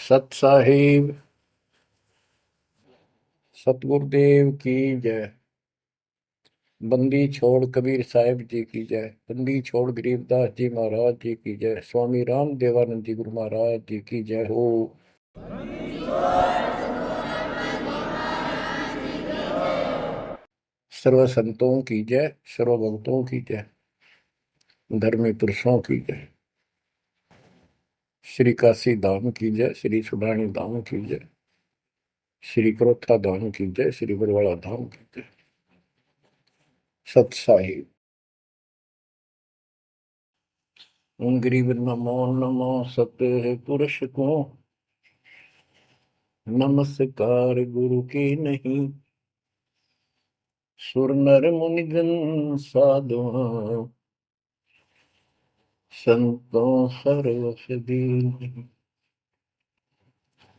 सत साहिब सतगुरुदेव की जय। बंदी छोड़ कबीर साहिब जी की जय। बंदी छोड़ गरीबदास जी महाराज जी की जय। स्वामी राम देवानंद जी गुरु महाराज जी की जय हो। सर्व संतों की जय, सर्व भक्तों की जय, धर्मी पुरुषों की जय। श्री काशी धाम की जय, श्री सुडानी धाम की जय, श्री क्रोथा धाम की जय, श्री बरवाड़ा धाम की जय। सत साहिब गरीब नमो नमो सत्य पुरुष को नमस्कार गुरु की नहीं। सुर नर मुनिजन साधुआ संतों सर्वस दीन।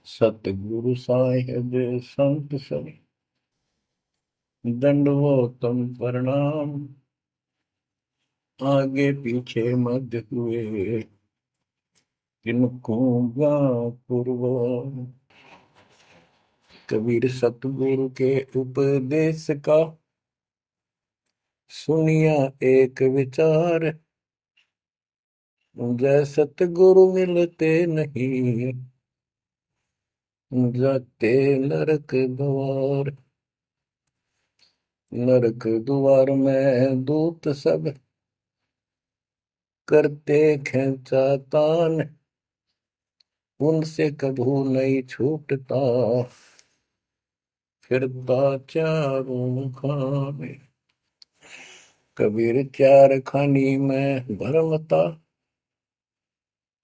सतगुरु साहिब संत सब दंडवतम प्रणाम। आगे पीछे मध्य हुए किनको पूर्व। कबीर सतगुरु के उपदेश का सुनिया एक विचार। जय सतगुरु मिलते नहीं जाते नरक द्वार। नरक द्वार में दूत सब करते खेचा तान। उनसे कभू नहीं छूटता फिरता चारों खाने। कबीर चार खानी में भरमता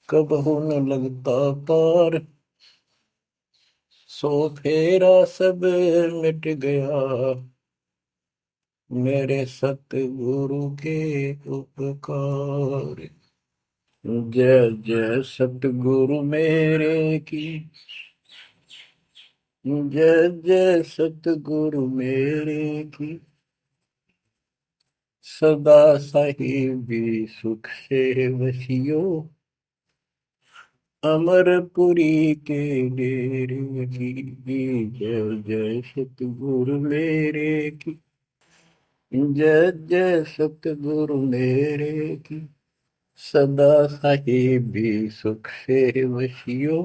कबहू न लगता पार। सो फेरा सब मिट गया मेरे सतगुरु के उपकार। जय जय सतगुरु मेरे की जय जय सतगुरु मेरे की। सदा साहिबी सुख से वसियो अमरपुरी के डेरे की। जय जय सतगुरु मेरे की जय जय सतगुरु मेरे की। सदा साहिबी सुख से वसियो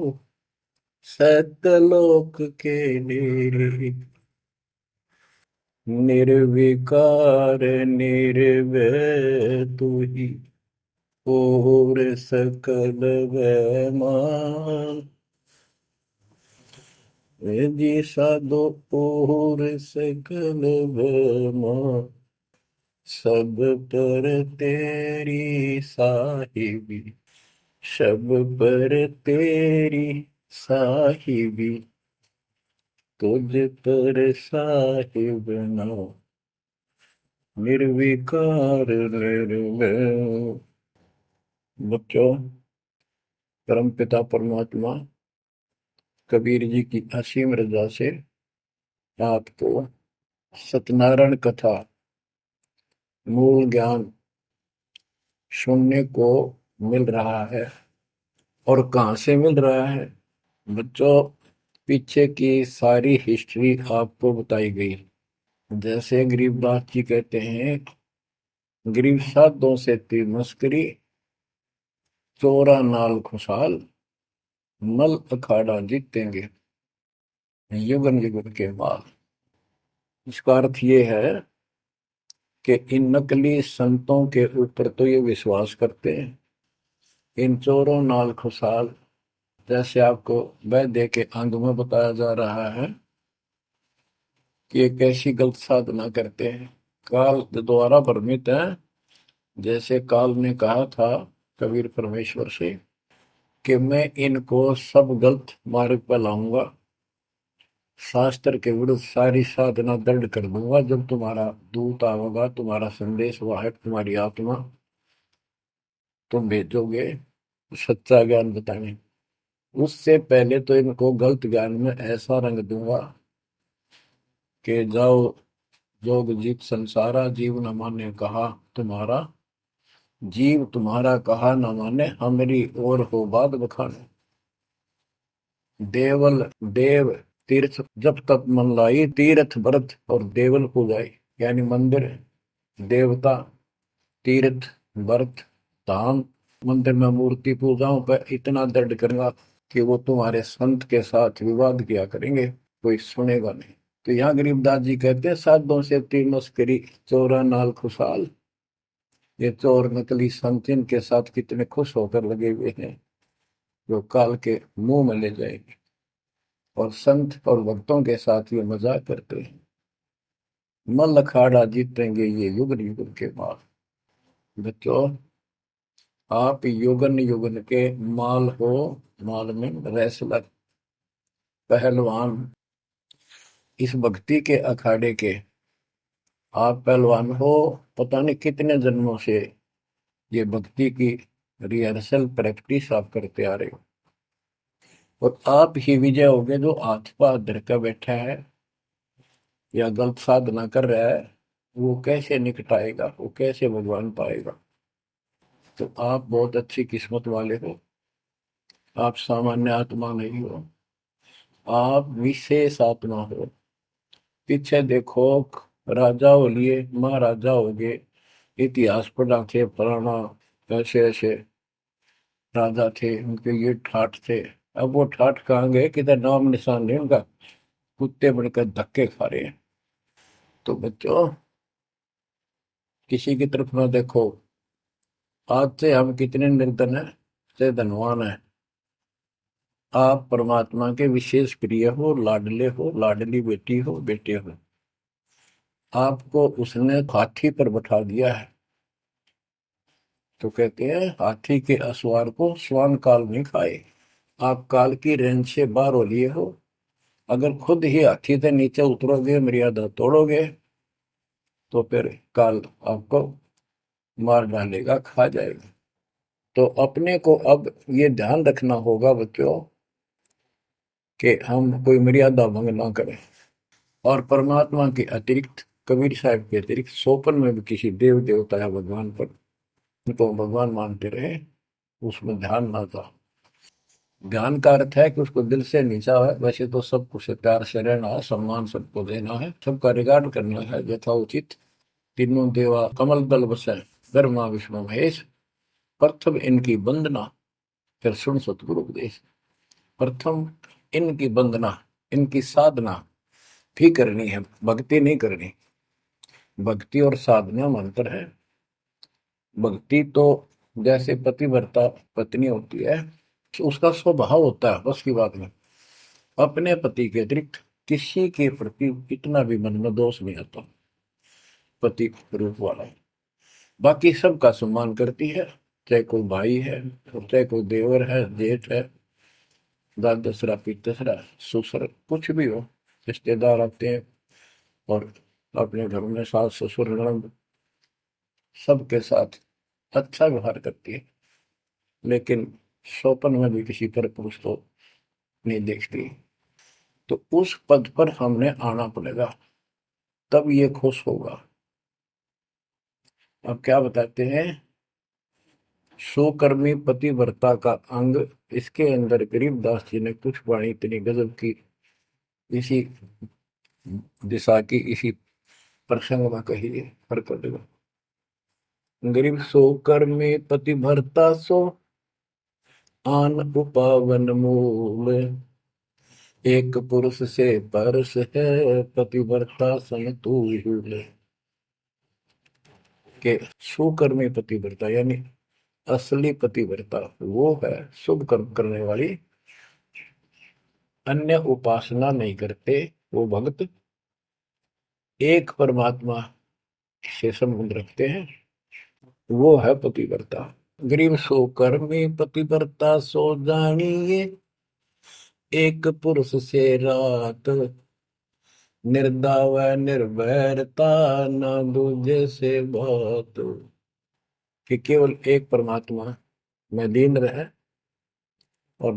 सतलोक के डेरे। निर्विकार निर्भय तू ही और सकल वैमान। जी साधो और सकल वैमान। सब पर तेरी साहिबी सब पर तेरी साहिबी। तुझ पर साहिब नाम निर्विकार निर्भय। बच्चों, परमपिता परमात्मा कबीर जी की असीम रजा से आपको सत्यनारायण कथा मूल ज्ञान सुनने को मिल रहा है। और कहाँ से मिल रहा है बच्चों? पीछे की सारी हिस्ट्री आपको बताई गई। जैसे गरीबदास जी कहते हैं, गरीब साधों से तीर मस्करी चोरा नाल खुशहाल मल अखाड़ा जीतेंगे युगन युगन के बाद। इसका अर्थ ये है कि इन नकली संतों के ऊपर तो ये विश्वास करते हैं, इन चोरों नाल खुशहाल। जैसे आपको वैद्य के अंग में बताया जा रहा है कि एक ऐसी गलत साधना करते हैं, काल द्वारा भ्रमित है। जैसे काल ने कहा था कबीर परमेश्वर से कि मैं इनको सब गलत मार्ग पर लाऊंगा, शास्त्र के विरुद्ध सारी साधना दृढ़ कर दूंगा। जब तुम्हारा दूत आवेगा, तुम्हारा संदेश वाहक, तुम्हारी आत्मा, तुम भेजोगे सच्चा ज्ञान बताने, उससे पहले तो इनको गलत ज्ञान में ऐसा रंग दूंगा कि जाओ जोग जीत संसारा। जीव न माने कहा तुम्हारा, जीव तुम्हारा कहा न माने, हमारी ओर हो बात बखाने। देवल देव तीर्थ जब तक मन लाई, तीर्थ व्रत और देवल पूजाई। यानी मंदिर, देवता, तीर्थ, व्रत, धाम। मंदिर में मूर्ति पूजाओं पर इतना दर्द करूंगा कि वो तुम्हारे संत के साथ विवाद किया करेंगे, कोई सुनेगा नहीं। तो यहाँ गरीबदास जी कहते हैं, साधों से तीन मस्करी, चोरा नाल खुशहाल। ये चोर नकली संत इनके साथ कितने खुश होकर लगे हुए हैं, जो काल के मुंह में ले जाएंगे। और संत और भक्तों के साथ ये मजाक करते हैं। मल अखाड़ा जीतेंगे ये युग युग के बाद। बच्चों, आप युगन युगन के माल हो, माल में रेसलर, पहलवान, इस भक्ति के अखाड़े के आप पहलवान हो। पता नहीं कितने जन्मों से ये भक्ति की रिहर्सल प्रैक्टिस आप करते आ रहे हो, और आप ही विजय होगे। जो हाथ पा धर कर बैठा है या गलत साधना कर रहा है, वो कैसे निकटाएगा, वो कैसे भगवान पाएगा। तो आप बहुत अच्छी किस्मत वाले हो। आप सामान्य आत्मा नहीं हो, आप विशेष आत्मा हो। पीछे देखो, राजा हो लिए, महाराजा हो गए, इतिहास पढ़ा थे, फलाना ऐसे ऐसे राजा थे, उनके ये ठाठ थे। अब वो ठाठ कहाँ गए, किधर नाम निशान नहीं उनका। कुत्ते बनकर धक्के खा रहे हैं। तो बच्चों, किसी की तरफ ना देखो। आज से हम कितने निर्धन है से धनवान है। आप परमात्मा के विशेष प्रिय हो, लाडले हो, लाडली बेटी हो, बेटे हो। आपको उसने हाथी पर बैठा दिया है। तो कहते हैं, हाथी के असवार को श्वान काल नहीं खाए। आप काल की रेंज से बाहर हो लिए हो। अगर खुद ही हाथी से नीचे उतरोगे, मर्यादा तोड़ोगे, तो फिर काल आपको मार डालेगा, खा जाएगा। तो अपने को अब ये ध्यान रखना होगा बच्चों, कि हम कोई मर्यादा भंग ना करें। और परमात्मा के अतिरिक्त, कबीर साहब के अतिरिक्त सोपन में भी किसी देव देवता या भगवान पर उनको भगवान मानते रहे, उसमें ध्यान ना था। ध्यान का अर्थ है कि उसको दिल से नीचा है। वैसे तो सब कुछ प्यार से रहना है, सम्मान सबको देना है, सबका रिगार्ड करना है यथाउचित। तीनों देवा कमल दल बसे, ब्रह्मा विष्णु महेश, प्रथम इनकी वंदना, फिर सुन सतगुरु उपदेश। प्रथम इनकी वंदना, इनकी साधना भी करनी है, भक्ति नहीं करनी। भक्ति और साधना में अंतर है। भक्ति तो जैसे पतिव्रता पत्नी होती है, उसका स्वभाव होता है, बस की बात में अपने पति के अतिरिक्त किसी के प्रति इतना भी मन में दोष नहीं आता। पति रूप वाला बाकी सबका सम्मान करती है, चाहे कोई भाई है, चाहे कोई देवर है, जेठ है, दाद दसरा, पितसरा, ससुर, कुछ भी हो। रिश्तेदार आते हैं और अपने घर में सास ससुर ननद सबके साथ अच्छा व्यवहार करती है। लेकिन स्वपन में भी किसी पर पुरुष को नहीं देखती। तो उस पद पर हमने आना पड़ेगा, तब ये खुश होगा। अब क्या बताते हैं, सुकर्मी पतिव्रता का अंग। इसके अंदर गरीबदास जी ने कुछ वाणी इतनी गजब की इसी दिशा की, इसी प्रसंग में कही है। गरीब सो कर्मी पतिव्रता सो, आन उपावन मूल। एक पुरुष से परस है, पतिव्रता समतुल। के सुकर्मी पतिव्रता यानी असली पतिव्रता वो है, शुभ कर्म करने वाली, अन्य उपासना नहीं करते वो भक्त, एक परमात्मा से संबंध रखते हैं, वो है पतिव्रता। गरीब सो कर्मी पतिव्रता सो जानिए, एक पुरुष से रात, निर्दाव निर्भरता न दूजे से बात। कि केवल एक परमात्मा में लीन रहे और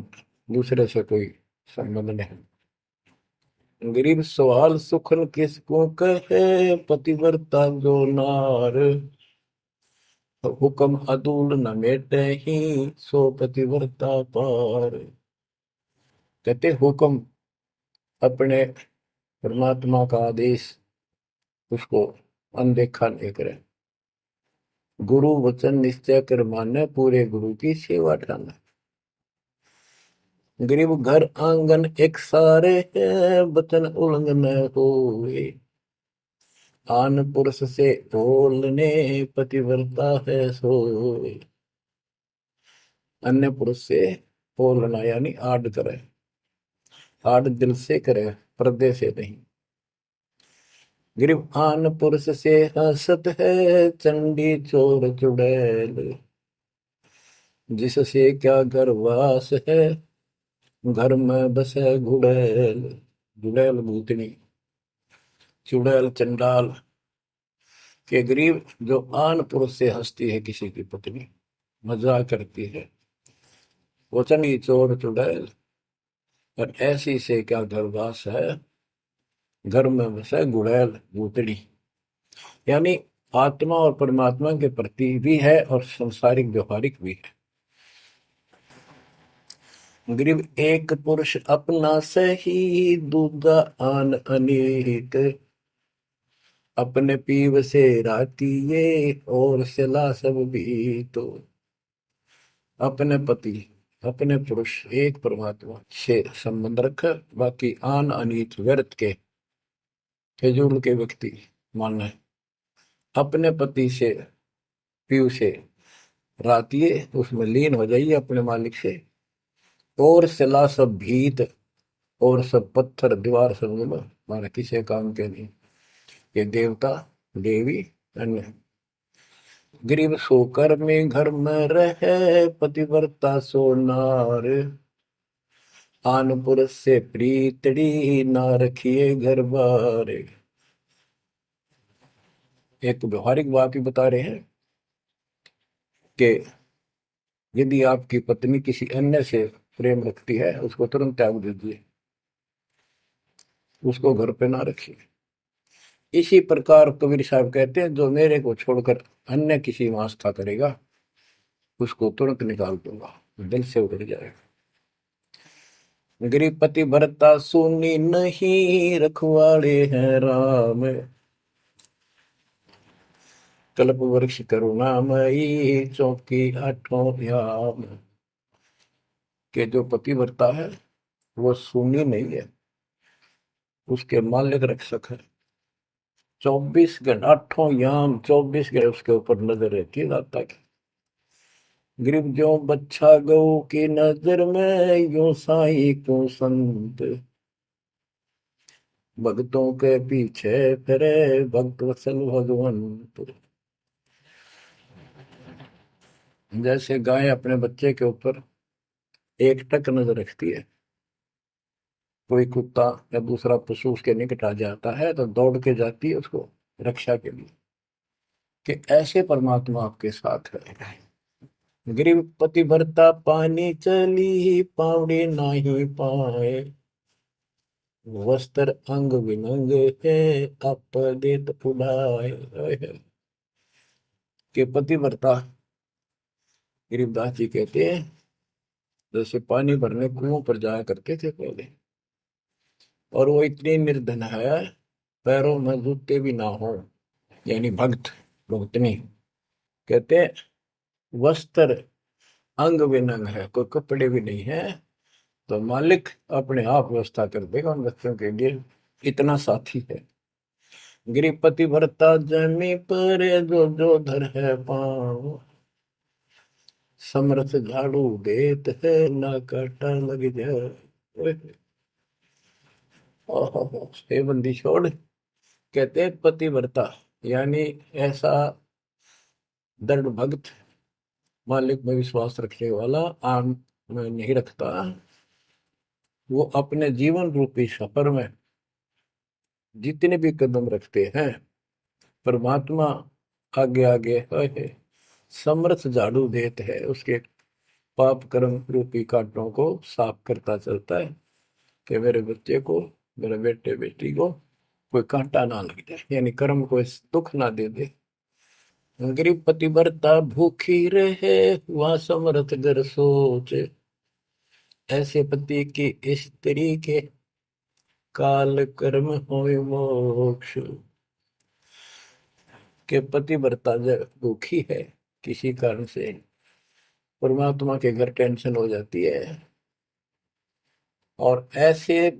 दूसरे से कोई संबंध नहीं। गरीब सवाल सुखन किसको कहे, पतिव्रता जो नार, हुक्म अदूल न मेटे ही, सो पतिव्रता पार। कहते हुक्म अपने परमात्मा का आदेश उसको अनदेखा नहीं करे। गुरु वचन निश्चय कर माने, पूरे गुरु की सेवा ठाना। गरीब घर आंगन एक सारे है, वचन उल्लंघन होए। आन पुरुष से बोलने, पतिव्रता है सोए। अन्य पुरुष से बोलना यानी आड़ करे, आड़ दिल से करे, पर्दे से नहीं। गरीब आन पुरुष से हंसत है, चंडी चोर चुड़ैल। जिससे क्या घर वास है, घर में बसे घुड़ैल। घुड़ैल भूतनी, चुड़ैल चंडाल। के गरीब जो आन पुरुष से हंसती है, किसी की पत्नी मजाक करती है, वो चंडी चोर चुड़ैल। और ऐसी से क्या घरवास है, घर में बसे घुड़ैल भूतड़ी। यानी आत्मा और परमात्मा के प्रति भी है और संसारिक व्यवहारिक भी है। गरीब एक पुरुष अपना सही, दूजा आन अनेक। अपने पीव से राती ये, और सिला सब भी तो। अपने पति, अपने पुरुष एक परमात्मा से संबंध रख, बाकी आन अनित व्यर्थ के फिजूल के व्यक्ति मानना है। अपने पति से पीव से रातिए, उसमें लीन हो जाइए अपने मालिक से। और सिला सब भीत, और सब पत्थर दीवार समझ लो, माना किसी काम के नहीं। ये देवता देवी अन्य। गरीब सोकर में घर में रहे, पतिव्रता सो नार। आन पुरुष से प्रीतड़ी, ना रखिए घर बार। एक व्यवहारिक बात भी बता रहे हैं कि यदि आपकी पत्नी किसी अन्य से प्रेम रखती है, उसको तुरंत त्याग दीजिए, उसको घर पे ना रखिए। इसी प्रकार कबीर साहब कहते हैं, जो मेरे को छोड़कर अन्य किसी में आस्था करेगा, उसको तुरंत निकाल दूंगा, दिल से उतर जाएगा। गरीब पति भरता सुनी नहीं, रखवाड़े हैं राम। कल्प वृक्ष करुणामयी, चौकी आठों याम। के जो पति भरता है वो सुनी नहीं है, उसके मालिक रक्षक है। 24 घंटे, आठों याम, 24 घंटे उसके ऊपर नजर रहती है दाता की। गरीब जो बच्चा गौ की नजर में, यूं साई को संत। भक्तों के पीछे फिरे, भक्त वत्सल भगवंत। जैसे गाय अपने बच्चे के ऊपर एक टक नजर रखती है, कोई कुत्ता या दूसरा पशु उसके निकट आ जाता है तो दौड़ के जाती है उसको रक्षा के लिए, कि ऐसे परमात्मा आपके साथ है। गरीब पति भरता पानी चली, पावड़ी नाही पाए। वस्त्र अंग विनंग है, आप देत उड़ाए। के पति भरता गरीबदास जी कहते हैं, जैसे पानी भरने कुओं पर जाया करते थे पहले, और वो इतनी निर्धन है, पैरों में जूते भी ना हो, यानी भक्त भक्तनी। कहते हैं वस्त्र अंग विनंग है, कोई कपड़े भी नहीं है, तो मालिक अपने आप व्यवस्था कर देगा उन बच्चों के लिए, इतना साथी है। गृहपति भरता जमी पर, जो जो धर है पाँव। समरथ झाड़ू देत है, ना काटा लग जाए। हे बंदी छोड़, कहते हैं पतिव्रता यानी ऐसा दृढ़ भक्त, मालिक में विश्वास रखने वाला, आम में नहीं रखता। वो अपने जीवन रूपी सफर में जितने भी कदम रखते हैं, परमात्मा आगे आगे है, समर्थ झाड़ू देते है, उसके पाप कर्म रूपी कांटों को साफ करता चलता है, कि मेरे बच्चे को, मेरे बेटे बेटी को कोई कांटा ना लग जाए, यानी कर्म को दुख ना दे दे। गरीब पतिव्रता भूखी रहे, वहां समर्थ घर सोच। ऐसे पति की स्त्री के काल कर्म होय मोक्ष। के पतिव्रता जब दुखी है किसी कारण से, परमात्मा के घर टेंशन हो जाती है, और ऐसे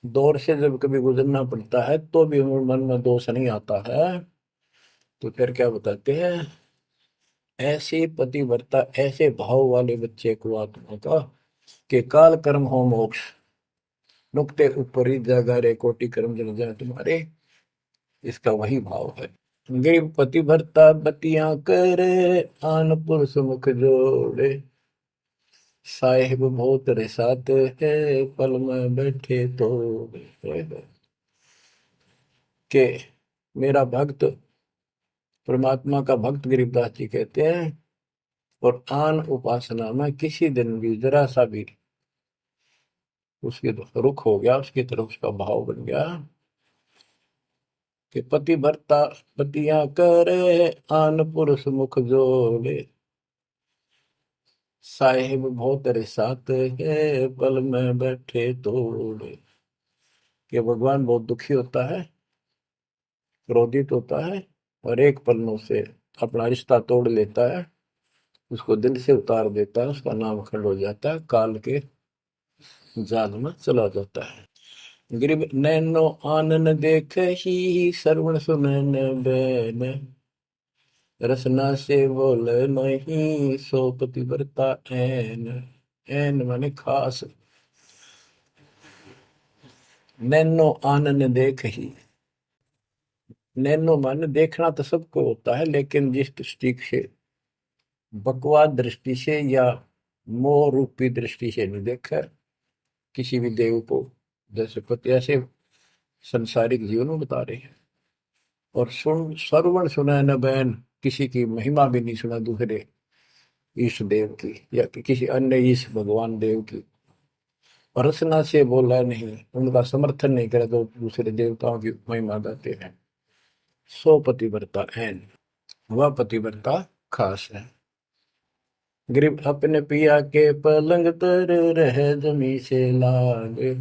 दौर से जब कभी गुजरना पड़ता है तो भी मन में दोष नहीं आता है, तो फिर क्या बताते हैं, ऐसे पतिव्रता ऐसे भाव वाले बच्चे को आत्मा का कि काल कर्म हो मोक्ष, नुक्ते ऊपर ही जागा रे कोटि कर्म जल जाए तुम्हारे, इसका वही भाव है। गरीब पतिव्रता बतियां करे, आन पुरुष मुख जोड़े, साहिब बहुत रिसात है, पल में बैठे तो के मेरा भक्त, परमात्मा का भक्त गरीबदास जी कहते हैं, और आन उपासना में किसी दिन भी जरा सा भी उसके रुख हो गया, उसकी तरफ उसका भाव बन गया कि पतिव्रता पतियां करे, आन पुरुष मुख जोड़े, साहिब बहुत रिसात है, पल में बैठे तोड़े। कि भगवान बहुत दुखी होता है, क्रोधित होता है, और एक पल में उसे अपना रिश्ता तोड़ लेता है, उसको दिल से उतार देता है, उसका नाम खंड हो जाता है, काल के जाल में चला जाता है। गरीब नैनो आनन देख ही, श्रवण सुनन बैन, रसना से बोल नहीं, सो पतिव्रता ऐन। ऐन माने खास। नैनो आनन देख ही, नैनो माने देखना तो सबको होता है, लेकिन जिस दृष्टि से, बकवाद दृष्टि से या मोह रूपी दृष्टि से नहीं देखा किसी भी देव को, जैसे पति ऐसे संसारिक जीवन में बता रहे हैं। और सुन श्रवण सुना न बैन, किसी की महिमा भी नहीं सुना दूसरे ईश देव की या किसी अन्य ईश भगवान देव की, और रसना से बोला नहीं, उनका समर्थन नहीं करे तो दूसरे देवताओं की महिमा गाते हैं। सो पतिव्रता ऐन, वह पतिव्रता खास है। गरीब अपने पिया के पलंग तर, रह जमी से लागे,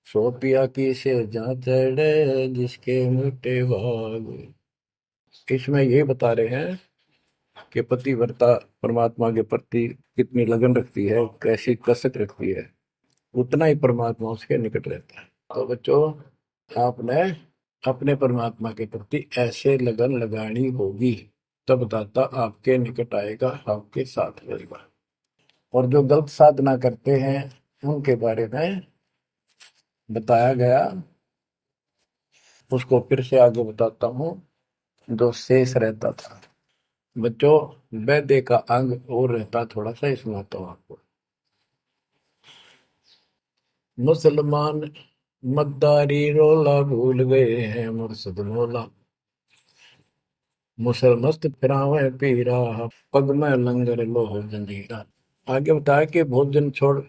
सो पिया की से जहाँ चढ़े, जिसके मोटे भाग। इसमें ये बता रहे हैं कि पतिव्रता परमात्मा के प्रति कितनी लगन रखती है, कैसी कसक रखती है, उतना ही परमात्मा उसके निकट रहता है। तो बच्चों, आपने अपने परमात्मा के प्रति ऐसे लगन लगानी होगी, तब दाता आपके निकट आएगा, आपके साथ रहेगा। और जो गलत साधना करते हैं उनके बारे में बताया गया, उसको फिर से आगे बताता हूँ, जो शेष रहता था। बच्चों, वैद्य का अंग और रहता थोड़ा सा, इसमें आता हूँ आपको। मुसलमान मद्दारी रोला, भूल गए हैं मुर्शद मौला, मुसलमस्त फिरावे पीरा, पग में लंगर लोह जंजीरा। आगे बताया कि भोजन छोड़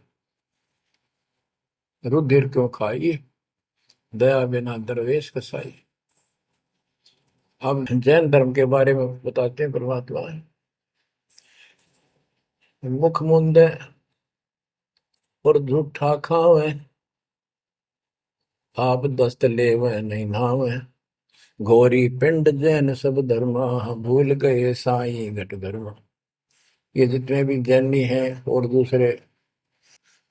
रुधिर क्यों खाई, दया बिना दरवेश कसाई। अब जैन धर्म के बारे में बताते हैं परमात्मा। मुख मुंदे और झूठा खावे, आप दस्त लेवे नहीं नावे, घोरी पिंड जैन सब धर्मा, भूल गए साई घट धर्मा। ये जितने भी जैनी हैं और दूसरे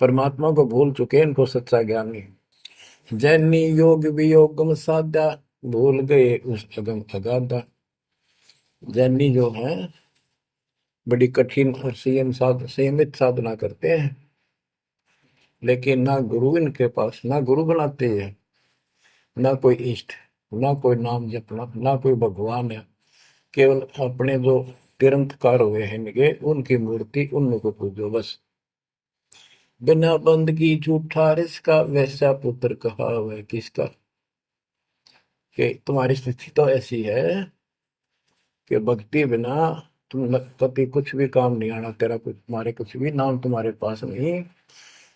परमात्मा को भूल चुके हैं, इनको सच्चा ज्ञान नहीं। जैनी योग वियोगम साधा, भूल गए उस अगम अगाधा। जैनी जो है बड़ी कठिन और संयमित साधना करते हैं, लेकिन ना गुरु इनके पास, ना गुरु बनाते हैं, ना कोई इष्ट, ना कोई नाम जपना, ना कोई भगवान है। केवल अपने जो तिरंतकार हुए हैं इनके, उनकी मूर्ति, उनको पूजो बस। बिना बंदगी झूठा रिसका, वैसा पुत्र कहा वह किसका। कि तुम्हारी स्थिति तो ऐसी है कि भक्ति बिना तुम कभी कुछ भी काम नहीं आना, तेरा कुछ, तुम्हारे कुछ भी नाम तुम्हारे पास नहीं।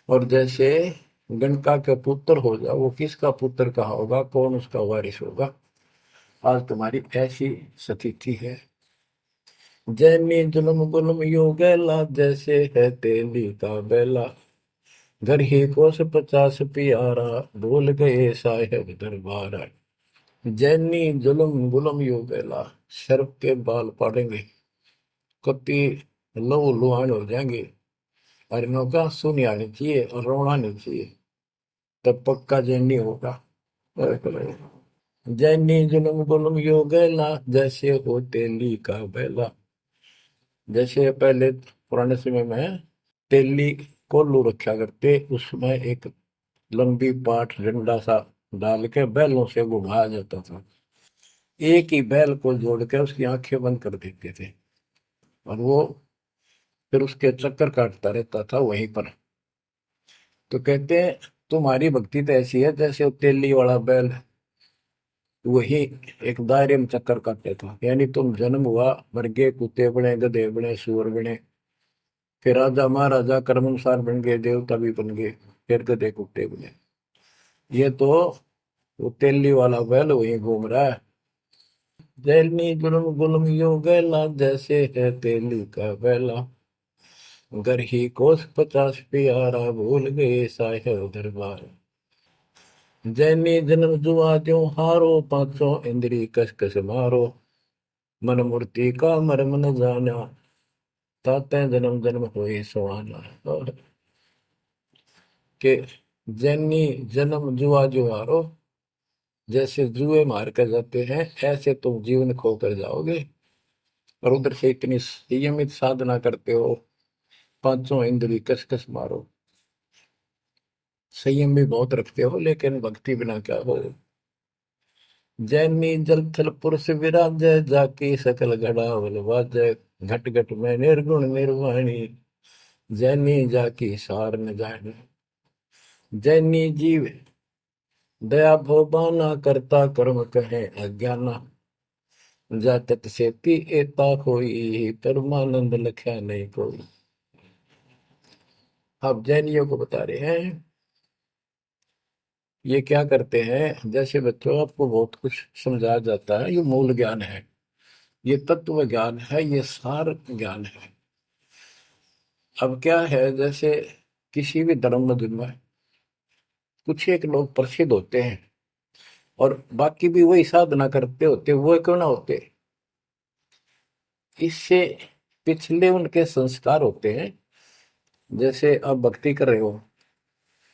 और जैसे गणका का पुत्र हो जा, वो किसका पुत्र कहा होगा, कौन उसका वारिस होगा। आज तुम्हारी ऐसी स्थिति है। जैनी जुल्म गुल्म यो गैला, जैसे है तेली का बेला, घर ही कोस 50 प्यारा, भूल गए साहेब दरबारा। जैनी जुल्म गुलम यू बेला, शर्फ के बाल पड़ेंगे, कति लहू लुहान हो जाएंगे। और इनका सुनी आनी चाहिए और रोना नहीं चाहिए, तब पक्का जैनी होगा। जैनी जुल्म गुलम यू गैला, जैसे हो तेली का बेला। जैसे पहले पुराने समय में तेली कोल्लू रखा करते, उसमें एक लंबी पाठ डंडा सा डाल के बैलों से घुमाया जाता था। एक ही बैल को जोड़ के उसकी आंखें बंद कर देते थे और वो फिर उसके चक्कर काटता रहता था वहीं पर। तो कहते हैं तुम्हारी भक्ति तो ऐसी है जैसे वो तेली वाला बैल वही एक दायरे में चक्कर काटते था। यानी तुम जन्म हुआ, मर गए, कुत्ते बने, गधे बने, सुअर बने, फिर राजा महाराजा कर्मानुसार बन गए, देवता भी बन गए, फिर गधे कुत्ते बने। ये तो वो तेली वाला बैल वही घूम रहा है। जैनी जुल्म गुलम यू गैला, जैसे है तेली का बैला। घर ही कोस 50 प्यारा, भूल गए साहेब दरबार। जैनी जन्म जुआ त्यों हारो, पांचों इंद्री कस कस मारो। मन मूर्ति का मर्म न जाना, ताते जन्म जन्म होए सुहाना। और के जैनी जन्म जुआ जो हारो, जैसे जुए मार कर जाते हैं ऐसे तुम जीवन खो कर जाओगे। और उधर से इतनी संयमित साधना करते हो, पांचों इंद्री कस कस मारो, संयम भी बहुत रखते हो, लेकिन भक्ति बिना क्या हो। जैनी जल थल पुरुष विराजय, जाकी सकल घड़ावल वाजय। घट घट में निर्गुण निर्वाणी, जैनी जाकी सार न जाने। जैनी जीव दया भोबाना, करता कर्म कहे अज्ञाना। जातक से पी एता कोई, परमानंद लख्या नहीं कोई। अब जैनियों को बता रहे हैं ये क्या करते हैं। जैसे बच्चों आपको बहुत कुछ समझाया जाता है, ये मूल ज्ञान है, ये तत्व ज्ञान है, ये सार ज्ञान है। अब क्या है, जैसे किसी भी धर्म में कुछ एक लोग प्रसिद्ध होते हैं और बाकी भी वही साधना करते होते, वो क्यों ना होते, इससे पिछले उनके संस्कार होते हैं। जैसे आप भक्ति कर रहे हो,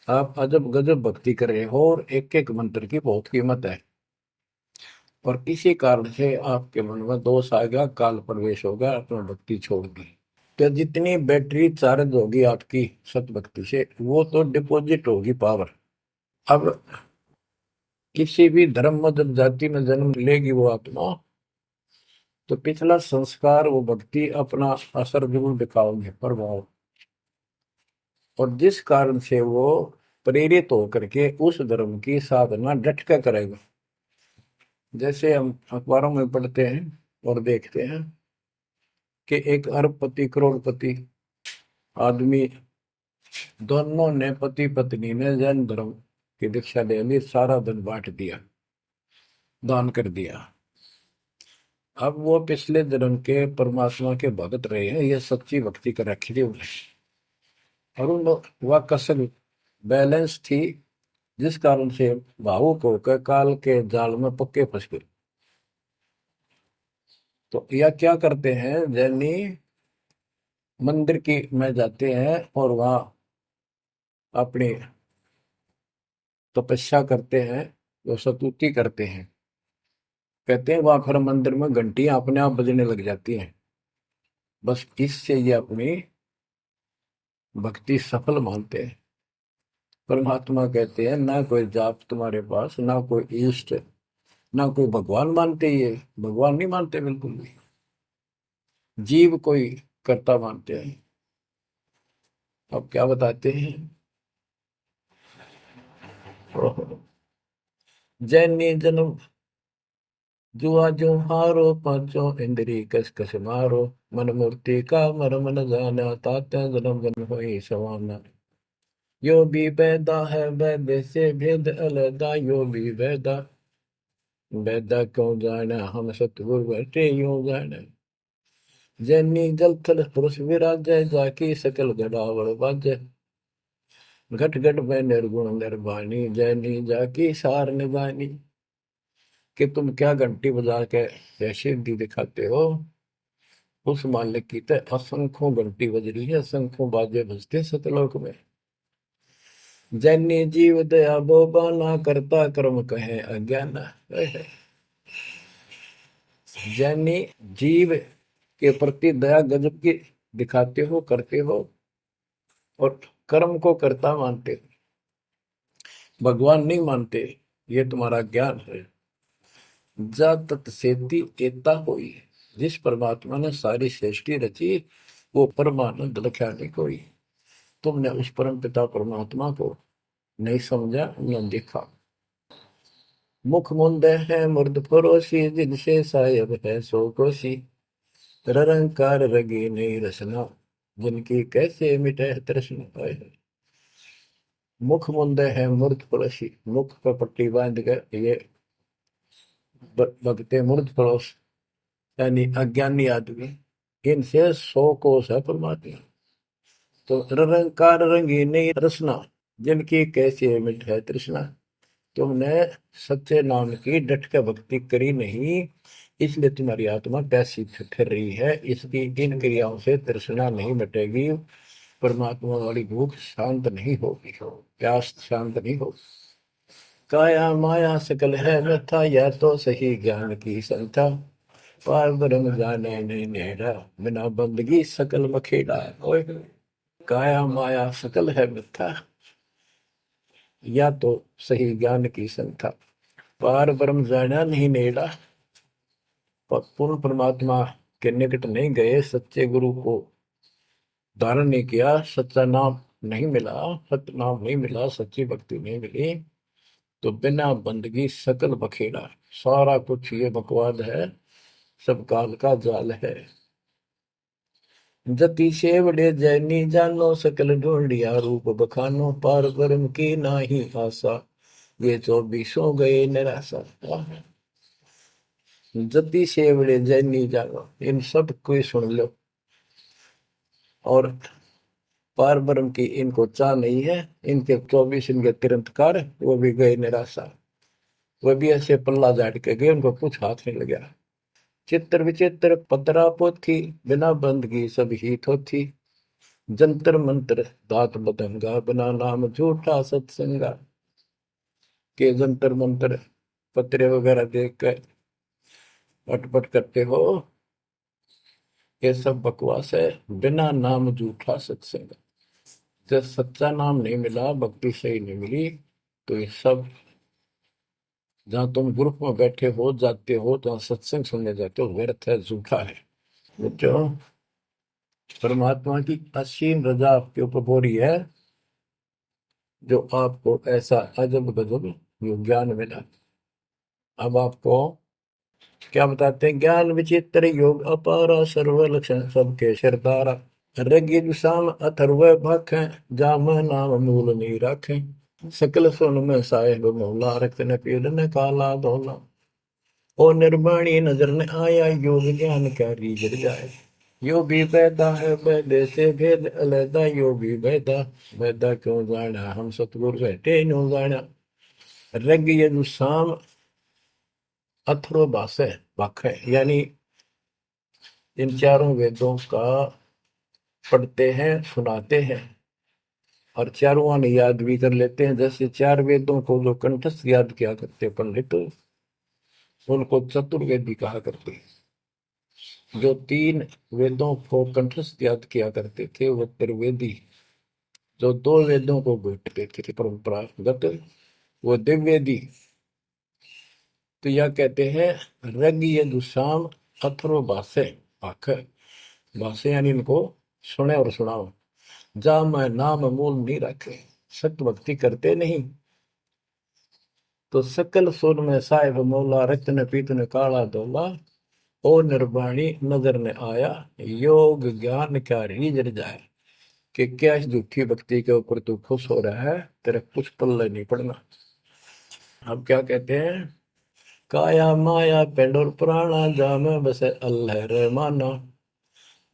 आप अजब गजब भक्ति कर रहे हो और एक एक मंत्र की बहुत कीमत है, और इसी कारण से आपके मन में दोष आ गया, काल प्रवेश हो गया, आपने भक्ति छोड़ दी। तो जितनी बैटरी चार्ज होगी आपकी सत भक्ति से, वो तो डिपॉजिट होगी पावर। अब किसी भी धर्म में जब जाति में जन्म लेगी वो आत्मा, तो पिछला संस्कार वो भक्ति अपना असर जरूर दिखाओगे, प्रभाव। और जिस कारण से वो प्रेरित होकर के उस धर्म की साधना डट कर करेगा। जैसे हम अखबारों में पढ़ते हैं और देखते हैं कि एक अरबपति करोड़पति आदमी, दोनों ने पति पत्नी ने जैन धर्म की दीक्षा ले ली, सारा धन बांट दिया, दान कर दिया। अब वो पिछले जन्म के परमात्मा के भगत रहे हैं, ये सच्ची भक्ति कर रखी थी उन्हें, और उन वह कसर बैलेंस थी, जिस कारण से भावुक होकर काल के जाल में पक्के फंस गए। तो यह क्या करते हैं, जैनी मंदिर की में जाते हैं और वहां अपनी तपस्या करते हैं, जो स्तुति करते हैं। कहते हैं वहां फिर मंदिर में घंटियां अपने आप बजने लग जाती हैं। बस इससे ये अपनी भक्ति सफल मानते हैं। परमात्मा कहते हैं ना कोई जाप तुम्हारे पास, ना कोई इष्ट, ना कोई भगवान मानते, ये भगवान नहीं मानते बिल्कुल भी, जीव कोई कर्ता मानते हैं। अब क्या बताते हैं, जैनी जन्म जुआ जो हारो, पांचों इंद्री कस कस मारो। मन मूर्ति का मर्म न जाना, ताते जन्म जन्म होई सवाना। यो भी पैदा है वैद से भेद अलगा, यो भी वैदा वैदा क्यों जाना, हम सतगुरु बैठे यूं जाना। जैनी जल थल पुरुष विराजय, जाकी सकल गड़ावड़ बाजय। घट घट में निर्गुण निर्वाणी, जैनी जाकी सार निभानी। कि तुम क्या घंटी बजा के जैसे दी दिखाते हो, उस मालिक की तो असंख्यों घंटी बज रही है, असंख्यों बाजे बजते सतलोक में। जैनी जीव दया बोबाना, करता कर्म कहे अज्ञान। जैनी जीव के प्रति दया गजब की दिखाते हो, करते हो, और कर्म को कर्ता मानते हो, भगवान नहीं मानते। ये तुम्हारा ज्ञान है। जा तत्सेती एता होई, जिस परमात्मा ने सारी सृष्टि रची, वो परमानंद लख्या नहीं कोई। तुमने उस परम पिता परमात्मा को नहीं समझा, न देखा। मुख मुंद है मुर्द फरोशी, जिनसे सायब है सो कोशी। रंकार रगी नहीं रसना, जिनकी कैसे मिटे तृष्णा पाए। मुख मुंद है मूर्त पड़ोसी, मुख पर पट्टी बांध कर ये भगते मूर्त पड़ोस, यानी अज्ञानी आदमी, इनसे 100 कोस है परमात्मा। तो रंकार रंगी नहीं रसना, जिनकी कैसे मिट है तृष्णा। तुमने सच्चे नाम की डट के भक्ति करी नहीं, इसलिए तुम्हारी आत्मा प्यासी फिर रही है। इसकी इन क्रियाओं से तृष्णा नहीं मिटेगी, परमात्मा वाली भूख शांत नहीं होगी, प्यास शांत नहीं होगी। काया माया सकल है व्यथा, या तो सही ज्ञान की संथा। पार ब्रह्म जाने नहीं नेड़ा, बिना बंदगी सकल मखेड़ा। ओए काया माया सकल है मिथ्या, या तो सही ज्ञान की संथा। पार ब्रह्म जाना नहीं नेड़ा, पूर्ण परमात्मा के निकट नहीं गए, सच्चे गुरु को धारण नहीं किया, सच्चा नाम नहीं मिला, सत्य नाम नहीं मिला, सच्ची भक्ति नहीं मिली, तो बिना बंदगी सकल बखेड़ा। सारा कुछ ये बकवाद है, सब काल का जाल है। जति सेवड़े जैनी जानो, सकल ढूंढिया रूप बखानो। पार ब्रह्म की नाही आशा, ये 24 गए निराशा। जति सेवड़े जैनी जानो, इन सब को सुन लो। और पार ब्रह्म की इनको चाह नहीं है, इनके 24 इनके तिरंतकार, वो भी गए निराशा। वह भी ऐसे पल्ला झाड़ के गए, उनको कुछ हाथ नहीं लगा। चित्र विचित्र पतरा पोथी, बिना बंदगी सब ही थोथी। जंतर मंत्र दात बदंगा, बिना नाम झूठा सत्संगा। के जंतर मंत्र पत्रे वगैरह देख कर अटपट करते हो, ये सब बकवास है। बिना नाम झूठा सत्संग, जब सच्चा नाम नहीं मिला, भक्ति सही नहीं मिली, तो ये सब, जहां तुम ग्रुप में बैठे हो जाते हो, जहां सत्संग सुनने जाते हो, व्यर्थ है, झूठा है। जो परमात्मा की असीम रजा आपके ऊपर हो रही है, जो आपको ऐसा अजब गजब जो ज्ञान मिला। अब आपको क्या बताते हैं? ज्ञान विचित्र योग अपारा, सर्व लक्षण सबके सरदारा। ऋग्वेद साम अथर्व भाखें, जाम नाम मूल नहीं राखें। सकल सुन में साहेब मौला, रक्त न पीड़ न काला धोला। ओ निर्वाणी नजर न आया, योग ज्ञान क्या रीझ जाए। यो भी बैदा है बैदे से भेद अलैदा, यो भी बैदा बैदा क्यों जाना, हम सतगुरु बैठे नो जाना। ऋग्वेद साम अथर्व भाख है, यानी इन चारों वेदों का पढ़ते हैं, सुनाते हैं, और चारों आने याद भी कर लेते हैं। जैसे 4 वेदों को जो कंठस्थ याद किया करते पंडित, उनको चतुर्वेदी कहा करते। जो 3 वेदों को कंठस्थ याद किया करते थे, वो त्रिवेदी। जो 2 वेदों को बैठते थे परंपरागत, वो दिव्यवेदी। तो यह कहते हैं रग यजुषाम अथर्व भाषे, भाख भाषे, यानी इनको सुने और सुनाओ। जा मैं नाम मूल नहीं रखे, सत्य भक्ति करते नहीं, तो सकल सुर में साहिब मौला, रत्न पीतन काला धोला। ओ निर्वाणी नजर ने आया, योग ज्ञान क्या रीझ जाए। कि क्या इस झूठी भक्ति के ऊपर तू खुश हो रहा है, तेरे कुछ पल्ले नहीं पड़ना। अब क्या कहते हैं? काया माया पेंड और पुराना, जाम बस अल्लाह रहमाना।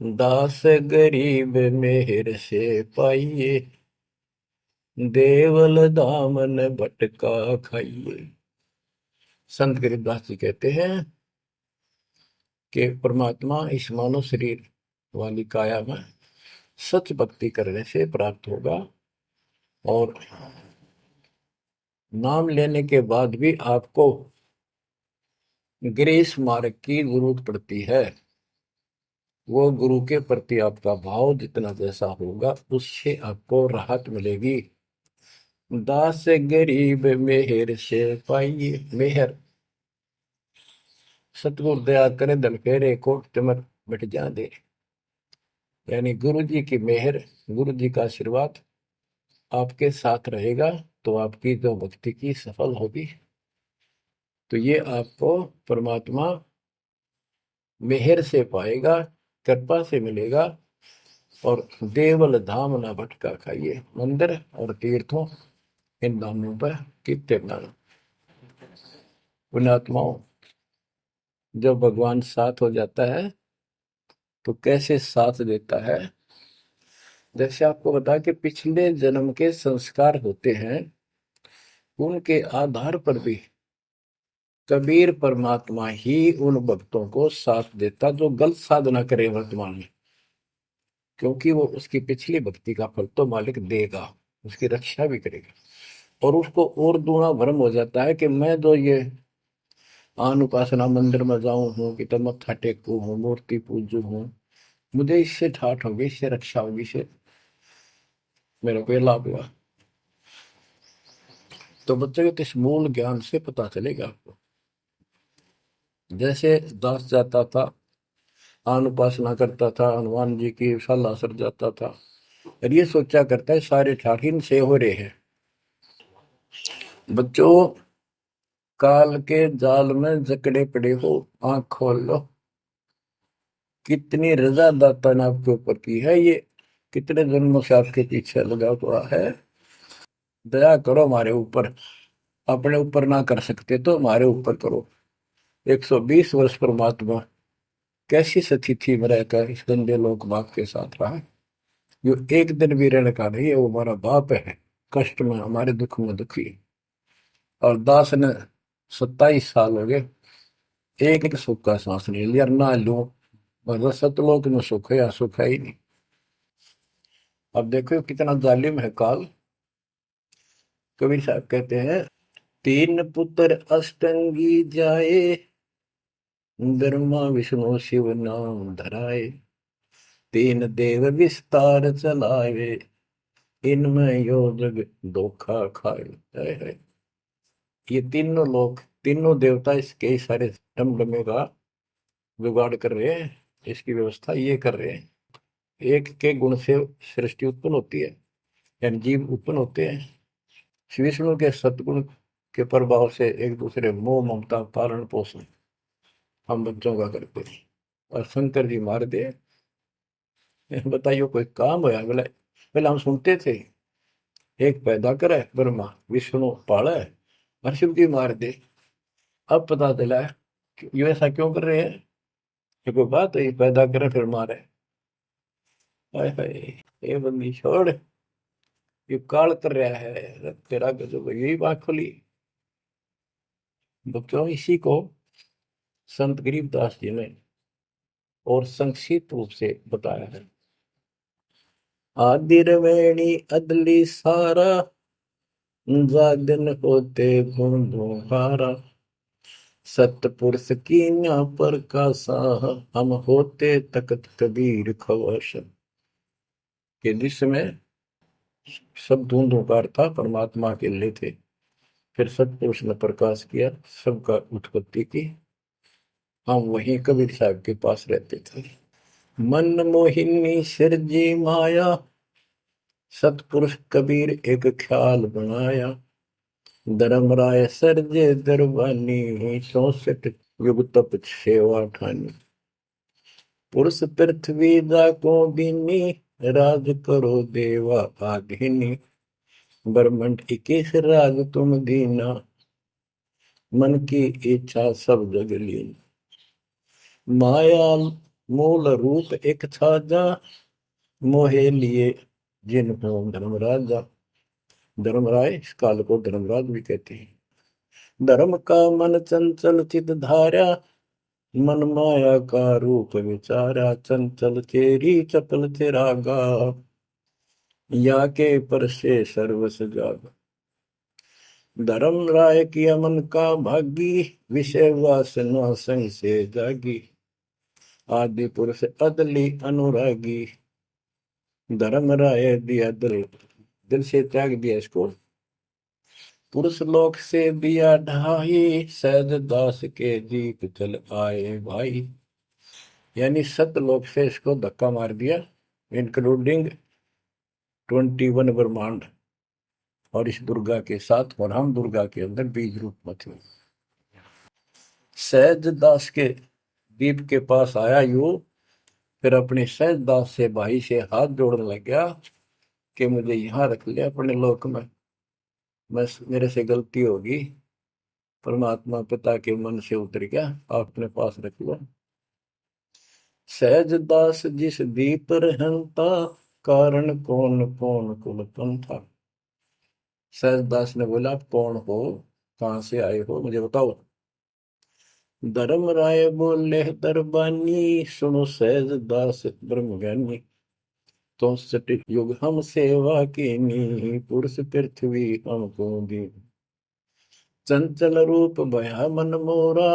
दास गरीब मेहर से पाइए, देवल दामन भटका खाइए। संत गरीबदास जी कहते हैं कि परमात्मा इस मानव शरीर वाली काया में सच भक्ति करने से प्राप्त होगा, और नाम लेने के बाद भी आपको ग्रेस मार्ग की जरूरत पड़ती है। वो गुरु के प्रति आपका भाव जितना जैसा होगा उससे आपको राहत मिलेगी। दास गरीब मेहर से पाइए। मेहर, सतगुरु दया करे धन फेरे कोट तिमर मिट जा दे। यानी गुरु जी की मेहर, गुरु जी का आशीर्वाद आपके साथ रहेगा तो आपकी जो भक्ति की सफल होगी। तो ये आपको परमात्मा मेहर से पाएगा, कृपा से मिलेगा। और देवल धाम ना भटका खाइए। मंदिर और तीर्थों, इन नामों पर कितने नाम। पुण्यात्माओं, जब भगवान साथ हो जाता है तो कैसे साथ देता है। जैसे आपको बता कि पिछले जन्म के संस्कार होते हैं, उनके आधार पर भी कबीर परमात्मा ही उन भक्तों को साथ देता जो गलत साधना करे वर्तमान में, क्योंकि वो उसकी पिछली भक्ति का फल तो मालिक देगा, उसकी रक्षा भी करेगा। और उसको और दूना भ्रम हो जाता है कि मैं जो ये आन उपासना मंदिर में जाऊं हूँ कि तो मत्था टेकू हूँ, मूर्ति पूजू हूँ, मुझे इससे ठाठ होगी, इससे रक्षा होगी, इससे मेरे को ये लाभ हुआ। तो बच्चे को इस मूल ज्ञान से पता चलेगा आपको। जैसे दास जाता था, आन उपासना करता था, हनुमान जी की शाला सर जाता था, और ये सोचा करता है सारे ठाठ इनसे हो रहे हैं। बच्चों, काल के जाल में जकड़े पड़े हो, आंख खोल लो। कितनी रजा दाता ने आपके ऊपर की है, ये कितने जन्मों से आपके पीछे लगा हुआ है। दया करो हमारे ऊपर, अपने ऊपर ना कर सकते तो हमारे ऊपर करो। 120 वर्ष परमात्मा कैसी स्थिति में रहकर इस गंदे लोक बाप के साथ रहा। जो एक दिन भी रहने का नहीं है, वो हमारा बाप है, कष्ट में हमारे दुख में दुखी। और दास ने 27 साल हो गए, एक सुख का सांस नहीं लिया, ना लो। मतलब सतलोक में सुख है या सुख है ही नहीं। अब देखो कितना जालिम है काल। कबीर साहब कहते हैं, तीन पुत्र अष्टंगी जाए, ब्रह्मा विष्णु शिव नाम धराए, तीन देव विस्तार चलाए, इनमें यो जग धोखा खाए। है। ये तीनों लोग, तीनों देवता इसके सारे डमडमे का जुगाड़ कर रहे हैं, इसकी व्यवस्था ये कर रहे हैं। एक के गुण से सृष्टि उत्पन्न होती है, यानी जीव उत्पन्न होते हैं। श्री विष्णु के सतगुण के प्रभाव से एक दूसरे मोह ममता पालन पोषण हम बच्चों का करते हैं। और शंकर जी मार दे, बताइए कोई काम होया बोले। पहले हम सुनते थे, एक पैदा करे ब्रह्मा, विष्णु पाले, और शिव जी मार दे। अब पता चला है कि ये ऐसा क्यों कर रहे हैं। ये कोई बात है, ये पैदा करे फिर मारे। हाय हाय, ये बंदी छोड़, ये काल कर रहा है तेरा गजब। यही बात खुली बच्चों। इसी को संत गरीबदास जी ने और संक्षिप्त रूप से बताया है। आदि रवेणी अदली सारा, जागन होते बूंदों हारा, सतपुरुष की न पर का साह, हम होते तकत कबीर खवश। कि जिस समय सब धुंधुकार था, परमात्मा के लिए थे, फिर सतपुरुष ने प्रकाश किया, सबका उत्पत्ति की। हम वहीं कबीर साहब के पास रहते थे। मन मोहिनी सिरजी माया, सतपुरुष कबीर एक ख्याल बनाया, धर्मराय सरजे दरबानी, 64 युग तप सेवा ठानी, पुरुष पृथ्वी जाको बीनी, राज करो देवा आधीनी, ब्रह्मंड 21 राज तुम दीना, मन की इच्छा सब जग लीन, माया मूल रूप एक छाजा, मोहे लिए जिन हो धर्म राजा, धर्मराय, इस काल को धर्मराज भी कहते हैं। धर्म का मन चंचल चित धारा, मन माया का रूप विचारा, चंचल चेरी चपल चेरागा, या के पर से सर्वस जागा। धर्म राय किया मन का भागी, विषय वासना संग से जागी, आदि पुरुष अदली अनुरागी। धर्म राय दिया दिल, दिल से त्याग दिया इसको। पुरुष लोक से दिया ढाई, सहज दास के दीप चल आए भाई। यानी सतलोक से इसको धक्का मार दिया, इंक्लूडिंग 21 ब्रह्मांड और इस दुर्गा के साथ, और हम दुर्गा के अंदर बीज रूप में थे। सहज दास के दीप के पास आया यू, फिर अपने सहज दास से भाई से हाथ जोड़ने लग गया कि मुझे यहाँ रख ले अपने लोक में, मेरे से गलती होगी, परमात्मा पिता के मन से उतर गया, आप अपने पास रख लो। सहज दास जिस दीप रहता, कारण कौन कौन कुल पंथा। सहज दास ने बोला, आप कौन हो, कहां से आए हो, मुझे बताओ। धर्म राय बोले दरबानी, सुनो सहज दास ब्रह्म ज्ञानी। तो सटिक युग हम सेवा कीनी, पुरुष पृथ्वी हमको दी। चंचल रूप भया मन मोरा,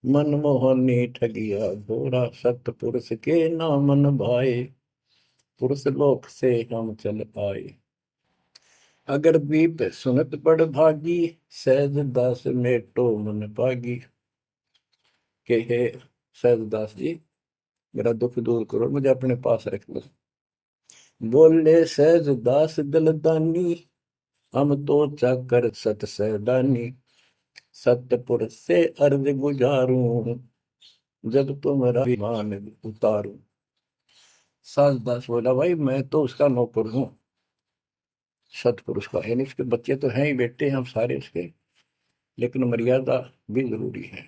मनमोहनी ठगिया घोरा। सतपुरुष के नामन भाए, पुरुष लोक से हम चल आए। अगर दीप सुनत बड़ भागी, सहज दास मेटो मन पागी। के हे सहज दास जी, मेरा दुख दूर करो, मुझे अपने पास रख लो। बोले सहज दास दलदानी, हम तो चाकर सत सहदानी। सतपुरुष से अर्ज गुजारूं, जब तुम्हारा विमान उतारूं। सहज दास बोला, भाई मैं तो उसका नौकर हूं, सतपुरुष का, यानी उसके बच्चे तो हैं ही, बेटे हम सारे उसके, लेकिन मर्यादा भी जरूरी है।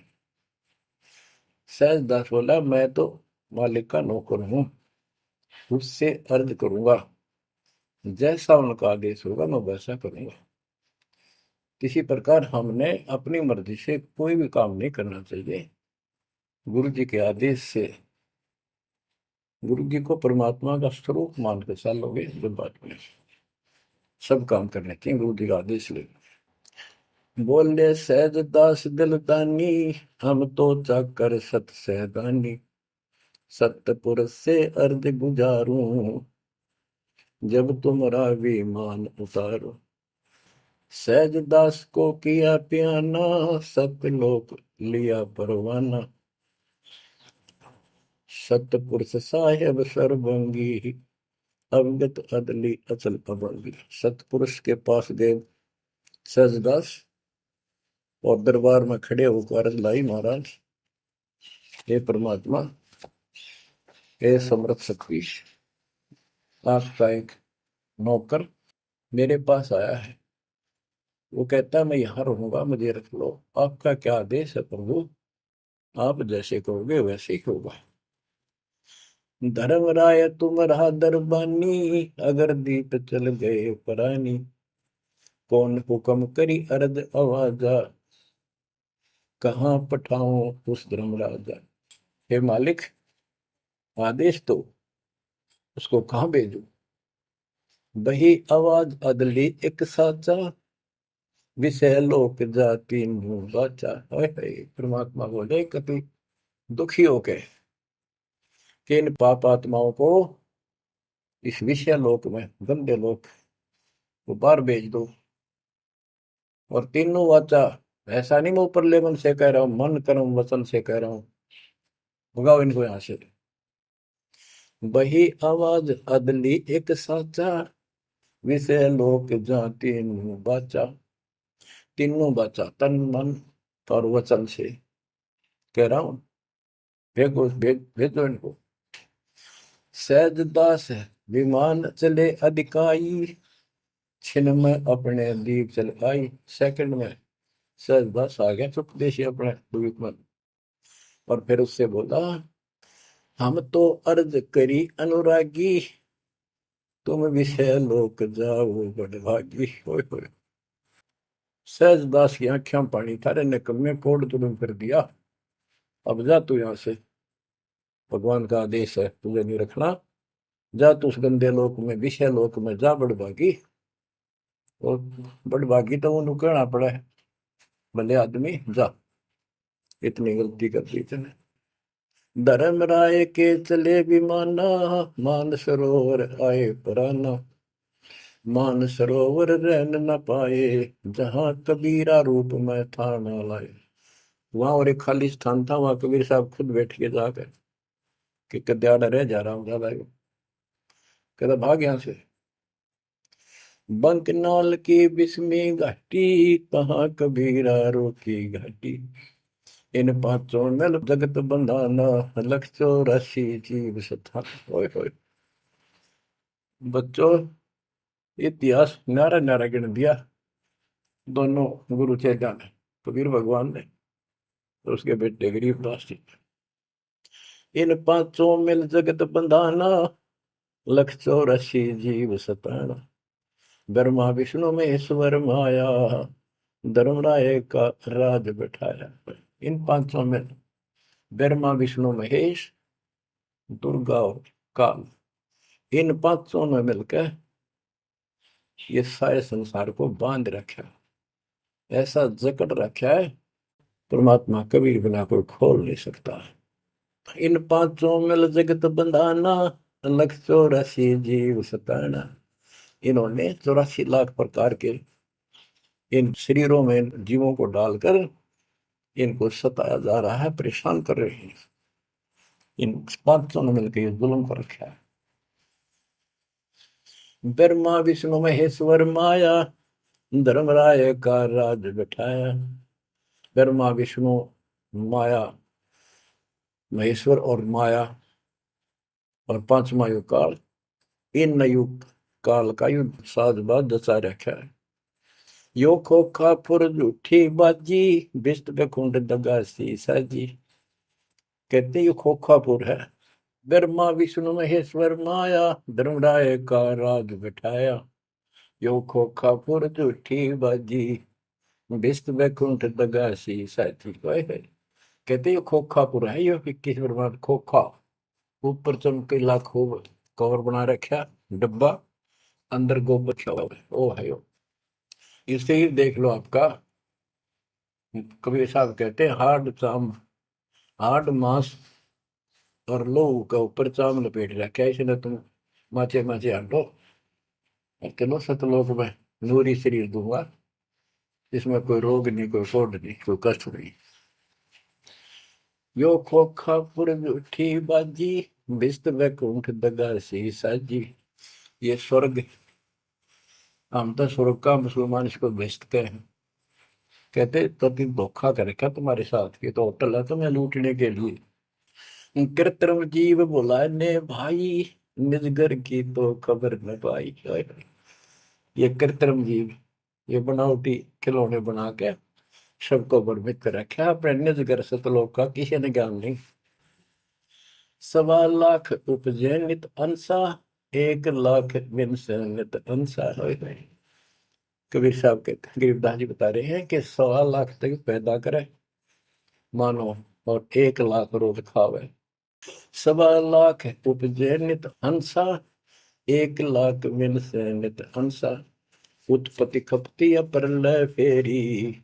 सहज दास बोला, मैं तो मालिक का नौकर हूं, उससे अर्ज करूंगा, जैसा उनका आदेश होगा मैं वैसा करूंगा। किसी प्रकार हमने अपनी मर्जी से कोई भी काम नहीं करना चाहिए, गुरु जी के आदेश से। गुरु जी को परमात्मा का स्वरूप मानकर चलोगे तो बात में सब काम करने चाहिए, गुरु जी का आदेश ले। बोले सहज दास दिलदानी, हम तो चाकर सत सहदानी। सतपुरुष से अर्ज गुजारूं, जब तुम्हारा विमान उतारो। सहज दास को किया प्याना, सतलोक लिया परवाना। सतपुरुष साहेब सर्वंगी, अवगत अदली अचल अभंगी। सतपुरुष के पास गए सहजदास और दरबार में खड़े होकर अर्ज लाई, महाराज हे परमात्मा, हे समर्थ शक्ति, आपका एक नौकर मेरे पास आया है, वो कहता है मैं यहाँ रहूंगा, मुझे रख लो, आपका क्या आदेश है प्रभु, आप जैसे कहोगे वैसे ही होगा। धर्म राय तुम रहा दरबानी, अगर दीप चल गए परानी। कौन हुक्म करी अर्ज आवाजा, कहाँ पठाऊं उस धर्म राजा। हे मालिक, आदेश तो उसको कहाँ भेजू। बही आवाज अदली एक साचा, विषय लोक जाति मुंह बाचा। परमात्मा बोले, कभी दुखी होके कि इन पाप आत्माओं को इस विषय लोक में, गंदे लोक को बाहर भेज दो। और तीनों वाचा, ऐसा नहीं मैं ऊपर लेवल से कह रहा हूं, मन कर्म वचन से कह रहा हूं, भगाओ इनको यहां से। बही आवाज अदली एक साचा, विषय लोक जाति मुंह बाचा। तीनों बाचा, तन मन और वचन से कह रहा हूं, भेजो भेजो इनको। सहज दास विमान चले अधिकाई, छिन में अपने दीप चल आई। सेकंड में सहज दास आ गया चुपदेशी अपने द्वीप में, और फिर उससे बोला, हम तो अर्ज करी अनुरागी, तुम विषय लोक जाओ बड़भागी। होय होय। सहजदास की आंखें पानी, थारे निकम्मे कोड तुम कर दिया, अब जा तू यहां से, भगवान का आदेश है तुझे नहीं रखना, जा तू उस गंदे लोक में, विषय लोक में जा बड़भागी। और बड़भागी तो वो कहना पड़ा है, भले आदमी जा, इतनी गलती कर दी तूने। धर्म राय के चले विमाना, मान सरोवर आए पराना, मान सरोवर रहन न पाए, जहां कबीरा रूप में था न लाए। वहां और एक खाली स्थान था, वहां कबीर साहब खुद बैठ के जाकर कि कद्याड़ा रह जा रहा हूं ज्यादा, कहता भाग यहां से। बंकनाल की बिस्मी घाटी, कहाँ कबीरा रोकी घाटी, इन पांचों नल जगत बंधाना, लख 84 जीव सथा। ओए होए बच्चों, इतिहास न्यारा न्यारा गिन दिया दोनों गुरु चेला ने, कबीर भगवान ने और उसके बेटे गरीबदास जी। इन पांचों मिल जगत बंधाना, लख 84 जीव सताना, ब्रह्मा विष्णु महेश्वर माया, धर्मराय का राज बैठाया। इन पांचों में ब्रह्मा विष्णु महेश, दुर्गा और काल, इन पांचों ने मिलकर ये सारे संसार को बांध रखा, ऐसा जकड़ रखा है, परमात्मा कबीर बिना कोई खोल नहीं सकता। इन पांचों मिल जगत बंधाना, लख 84 जीव सताना। इन्होंने 84 लाख प्रकार के इन शरीरों में जीवों को डालकर इनको सताया जा रहा है, परेशान कर रहे हैं। इन पांचों ने मिलकर ये जुल्म कर रखा है। ब्रह्मा विष्णु महेश्वर माया, धर्मराय का राज बैठाया। ब्रह्मा विष्णु माया, महेश्वर और माया और पांचवा युग काल, इन युग काल का युद्ध साजबाज जचा रखा है। यो खोखा फुर झूठी बाजी, बिस्त बकुंड दगासी साजी। कहते यो खोखापुर है, ब्रह्मा विष्णु महेश्वर माया, धर्मराय का राज बैठाया। यो खोखापुर झूठी बाजी, बिस्त बकुंठ दगासी साजी। कहते यो खोखापुर है, यो 21 ब्रह्मांड खोखा, ऊपर चमकीला खूब कवर बना रखा डब्बा, अंदर गोबर रखा हुआ है, ओ है यो। इसे ही देख लो आपका, कबीर साहब कहते हैं हार्ड चाम, हार्ड मांस और लोहू का ऊपर चाम लपेट रखा है, इसने तुम माचे माचे आंटो और चलो सतलोक में नूरी शरीर दूंगा, इसमें कोई रोग नहीं, कोई फोड़ नहीं, कोई कष्ट नहीं। यो खोखा पुर उठी बाजी, बिस्त वैकुंठ दगासी साजी। ये स्वर्ग, हम तो स्वर्ग का मुसलमान इसको बेस्ट कहे हैं। कहते तो धोखा कर रखा तुम्हारे साथ, ये तो होटल है तुम्हें लूटने के लिए। कृत्रिम जीव बुलाए ने भाई, निजगर की तो खबर न पाई। ये कृत्रिम जीव, ये बनावटी खिलौने बना के सबको भ्रमित कर रखा, अपने निजगर सतलोक का किसी ने ज्ञान नहीं। 1.25 लाख उपजे नित अंसा, 1 लाख बिन से नित अंसा। कबीर साहब के गरीबदास जी बता रहे हैं कि 1.25 लाख तक पैदा करे मानो और 1 लाख रोज खावे। 1.25 लाख उपजे नित हंसा, 1 लाख बिन से नित हंसा। उत्पत्ति खपती प्रलय फेरी,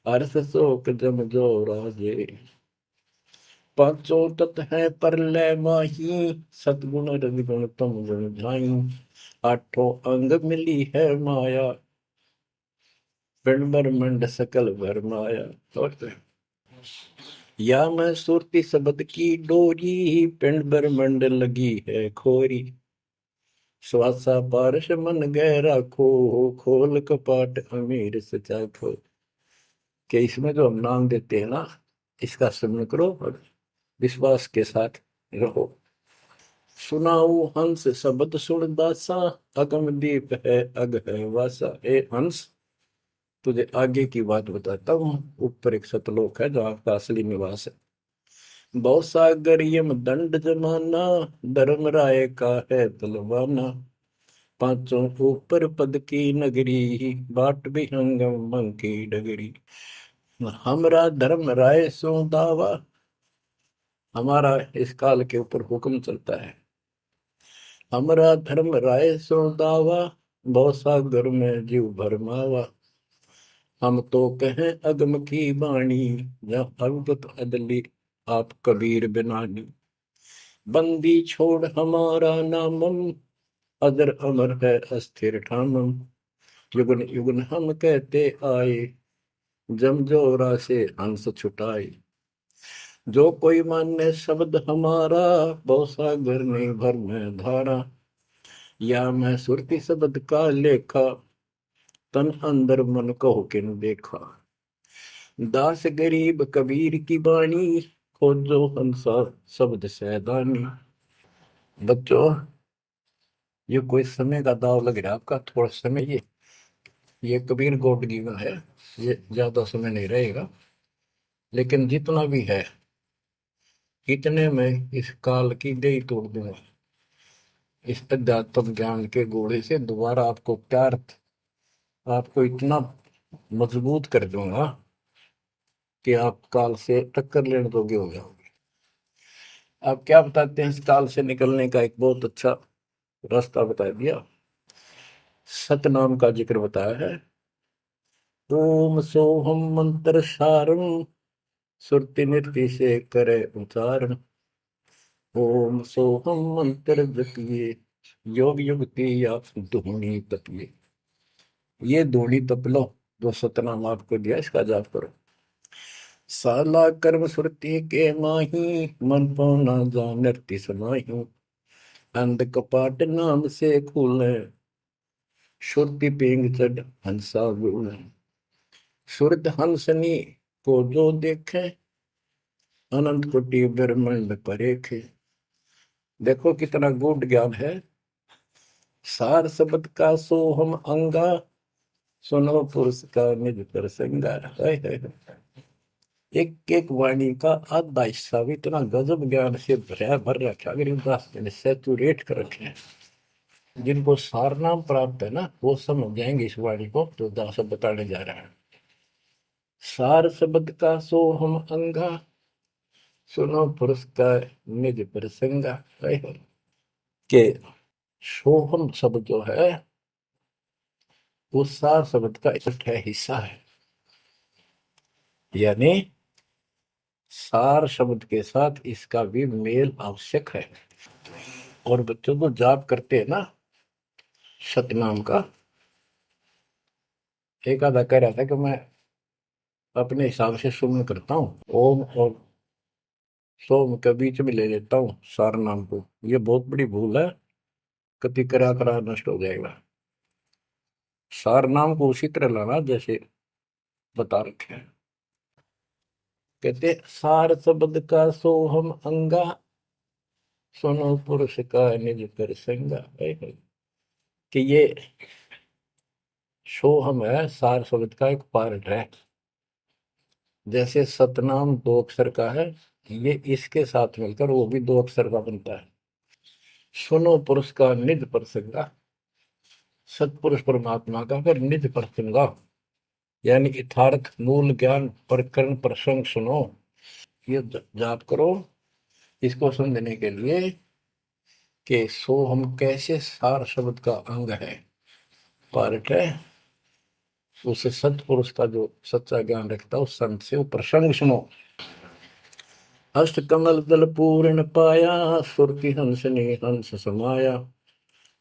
अर्थ शोक जम जो राजे। पांचों तत् है प्रलय माही, सतगुण रजगुण तम गुण झाई। आठों अंग मिली है माया, पिंड ब्रह्मंड सकल भरमाया। या मैं सुरती शब्द की डोरी, पिंड ब्रह्मंड लगी है खोरी। श्वासा पारस मन गहरा खो, खोल कपाट अमीर सचा खो। कि इसमें जो हम नाम देते हैं ना, इसका स्मरण करो और विश्वास के साथ रहो। सुनाऊ हंस शब्द सुन दासा, अगम दीप है अग है वासा। ए हंस, तुझे आगे की बात बताता हूँ। ऊपर एक सतलोक है जहाँ का असली निवास है। बहुत सागर यम दंड जमाना, धर्म राय का है तलवाना। पांचों ऊपर पद की नगरी, बाट विहंगम मन की डगरी। हमरा धर्म राय सो दावा, हमारा इस काल के ऊपर हुक्म चलता है। हमरा धर्म राय सो दावा, भव सागर में जीव भरमावा। हम तो कहें अगम की वाणी, जहाँ अवगत अदली आप कबीर बिनानी। बंदी छोड़ हमारा नामम, अजर अमर है अस्थिर ठामम। युगन युगन हम कहते आए, जमजोरा से हंस छुटाए। जो कोई माने शब्द हमारा, भव सागर में भर में धारा। या मैं सुरती शब्द का लेखा, तन अंदर मन कहो किन देखा। दास गरीब कबीर की बाणी, खोजो हंसा शब्द सैदानी। बच्चों, ये कोई समय का दाव लग रहा है आपका, थोड़ा समय ये कबीर गॉड गिवन है, ये ज्यादा समय नहीं रहेगा। लेकिन जितना भी है, इतने में इस काल की दई तोड़ दूंगा। इस अध्यात्म ज्ञान के घोड़े से दोबारा आपको प्यार, आपको इतना मजबूत कर दूंगा कि आप काल से टक्कर लेने जोगे हो जाओगे। आप क्या बताते हैं, इस काल से निकलने का एक बहुत अच्छा रास्ता बता दिया। सतनाम का जिक्र बताया है। ओम सोहम मंत्र सारम, सुरति नृत्य से करे उच्चारण। ओम सोहम मंत्र जपिए, योग युक्ति या धूनी तपिए। ये धूनी तप लो, जो सतनाम आपको दिया, इसका जाप करो। साला कर्म सुरति के माही, मन पौना जा नृत्य समाही। अंध कपाट नाम से खुले, शुद्धि पेंग चढ़ हंसा गुण। शुद्ध हंसनी को जो देखे, अनंत कोटि ब्रह्मांड परेखे। देखो कितना गूढ़ ज्ञान है। सार शब्द का सोहम अंगा, सुनो पुरुष का निज प्रसंगा। एक एक वाणी का आधा हिस्सा भी इतना गजब ज्ञान से भर रखा, गरीबदास ने सैचुरेट कर रखे हैं। जिनको सारनाम प्राप्त है ना, वो समझ जाएंगे इस वाणी को जो दास बताने जा रहा है। सार शब्द का सोहम अंगा, सुनो पुरुष का निज प्रसंगा। के सोहम शब्द जो है, वो सार शब्द का इकट्ठा हिस्सा है। यानी सार शब्द के साथ इसका भी मेल आवश्यक है। और बच्चों को जाप करते हैं ना सतनाम का, एक आधा कह रहा था कि मैं अपने हिसाब से सुमन करता हूँ, ओम और सोम के बीच में ले लेता हूँ सार नाम को। ये बहुत बड़ी भूल है, कति करा करा नष्ट हो जाएगा। सार नाम को उसी तरह लाना जैसे बता रखे हैं। कहते सार शब्द का सोहम अंगा, सुनो पुरुष का निज प्रसंगा। कि ये सोहम है, सार शब्द का एक पार्ट है। जैसे सतनाम दो अक्षर का है, ये इसके साथ मिलकर वो भी दो अक्षर का बनता है। सुनो पुरुष का निज प्रसंगा, सतपुरुष परमात्मा का फिर निज प्रसंगा, यानी यथार्थ मूल ज्ञान प्रकरण प्रसंग सुनो। ये जाप करो इसको समझने के लिए कि सो हम कैसे सार शब्द का अंग है, पार्ट है। उसे सतपुरुष का जो सच्चा ज्ञान रखता है, उस संत से वो प्रसंग सुनो। अष्ट कमल दल पूर्ण पाया, सुरति हंस ने हंस समाया।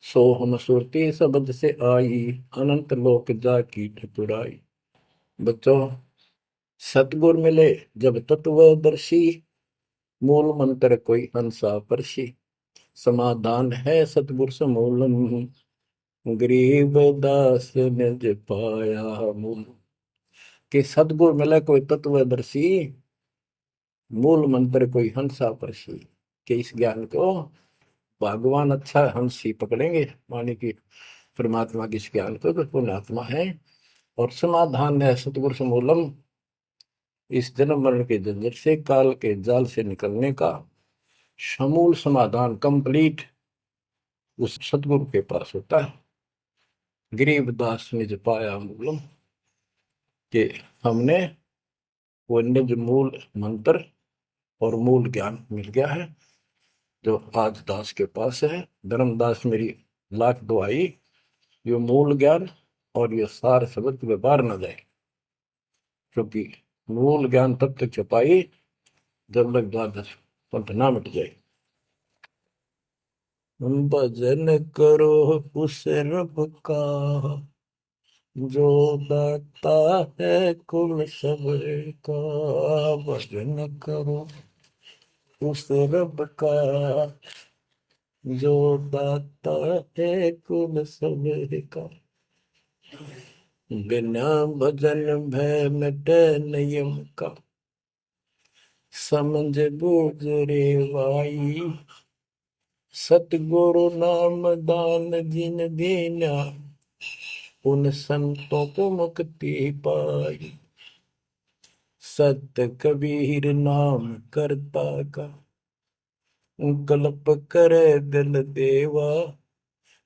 सो हम सुरति शब्द से आई, अनंत लोक जाकी ठकुराई। बच्चों, सतगुर मिले जब तत्वदर्शी, मूल मंत्र कोई हंसा परसी। समाधान है सतगुर समूलम, गरीब दास निज पाया मूल। कि सतगुर मिले कोई तत्वदर्शी, मूल मंत्र कोई हंसा परसी। कि इस ज्ञान को भगवान अच्छा हंस ही पकड़ेंगे, माने कि परमात्मा के इस ज्ञान को तो पुण्यात्मा है। और समाधान है सतगुर समूलम, इस जन्म मरण के झंझट से, काल के जाल से निकलने का समूल समाधान कंप्लीट उस सतगुरु के पास होता है। गरीबदास निज पाया मूलम, कि हमने वो निज मूल मंत्र और मूल ज्ञान मिल गया है जो आज दास के पास है। धर्मदास मेरी लाख दुआई, ये मूल ज्ञान और ये सार शब्द व्यवहार न जाए, क्योंकि मूल ज्ञान तब तक छुपाई जब तक द्वादश पंथ ना मिट जाए। भजन करो उस रब का जो दाता है कुल सबका, भजन करो उस रब का जो दाता है कुल सबका। बिना भजन भय मिटे नियम का, समझ बूझ रे भाई, सतगुरु नाम दान जिन दीना, उन संतों को मुक्ति पाई। सत कबीर नाम करता का, कल्प करे दिल देवा,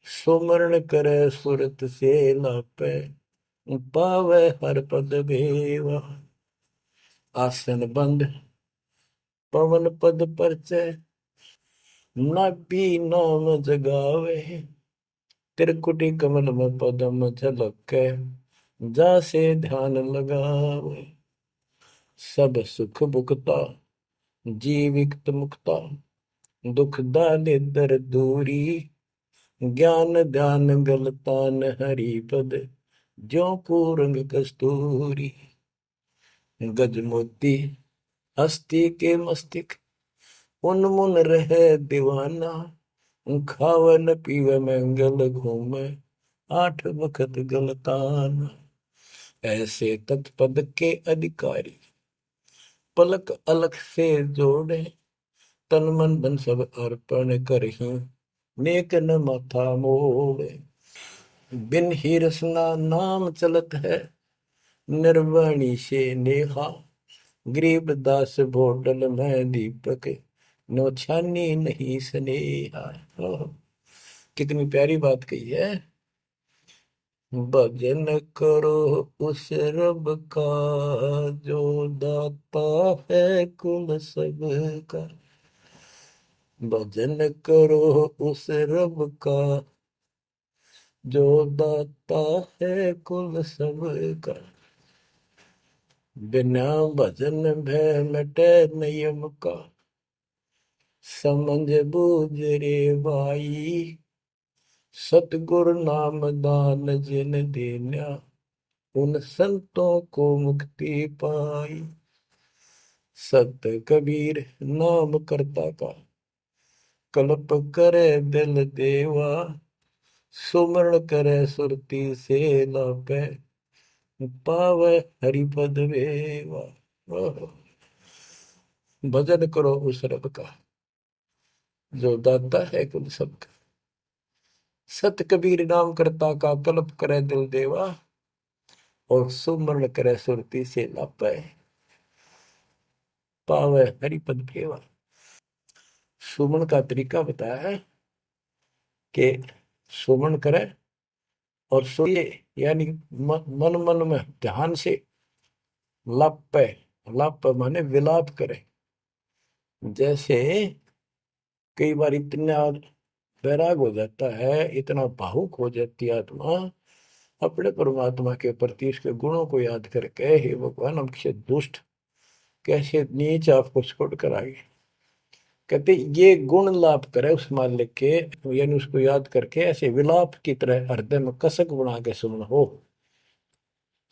सुमरण करे सुरत से लापे, पावे हर पद भेवा। आसन बंद पवन पद परचय, नाभि नाम जगावे, त्रिकुटी कमल में पदम झलके, जासे ध्यान लगावे। सब सुख भुगता जीवित मुक्ता, दुख दाले दर दूरी, ज्ञान ध्यान गलतान हरि पद, ज्यों पूरंग कस्तूरी। गज मोती हस्ती के मस्तिष्क, उन्मुन रहे दीवाना, खावे न पीवे मंगल घूमे, आठ बखत गलतान। ऐसे तत्पद के अधिकारी, पलक अलख से जोड़े, तन मन धन सब अर्पण करही, नेक न माथा मोड़े। बिन ही रसना नाम चलत है, निर्वाणी से नेहा, गरीबदास भोडल में दीपक, नो छानी नहीं स्नेहा। कितनी प्यारी बात कही है। भजन करो उस रब का जो दाता है कुल सबका, भजन करो उस रब का जो दाता है कुल सबका। बिना भजन भय मिटे नियम का, समझ बूझ रे भाई, सतगुरु नाम दान जिन देना, उन संतों को मुक्ति पाई। सत कबीर नाम करता का, कल्प करे दिल देवा, सुमरण करे सुरती से लापे, पावे हरिपद वेवा। भजन करो उस रब का जो दाता है कुल सबका। सत कबीर नाम करता का, कल्प करे दिल देवा, और सुमरण करे सुरती से लापे, पावे हरिपद भेवा। सुमन का तरीका बताया है कि सुमन करे और सुने, यानी मन मन में ध्यान से लापे, लाप माने विलाप करे। जैसे कई बार इतना वैराग हो जाता है, इतना भावुक हो जाती है आत्मा अपने परमात्मा के प्रति, इसके गुणों को याद करके, हे भगवान हम कैसे दुष्ट, कैसे नीच आपको छोड़कर आए। कहते ये गुण लाभ करे उस मालिक के, यानी उसको याद करके ऐसे विलाप की तरह हृदय में कसक बना के सुन हो।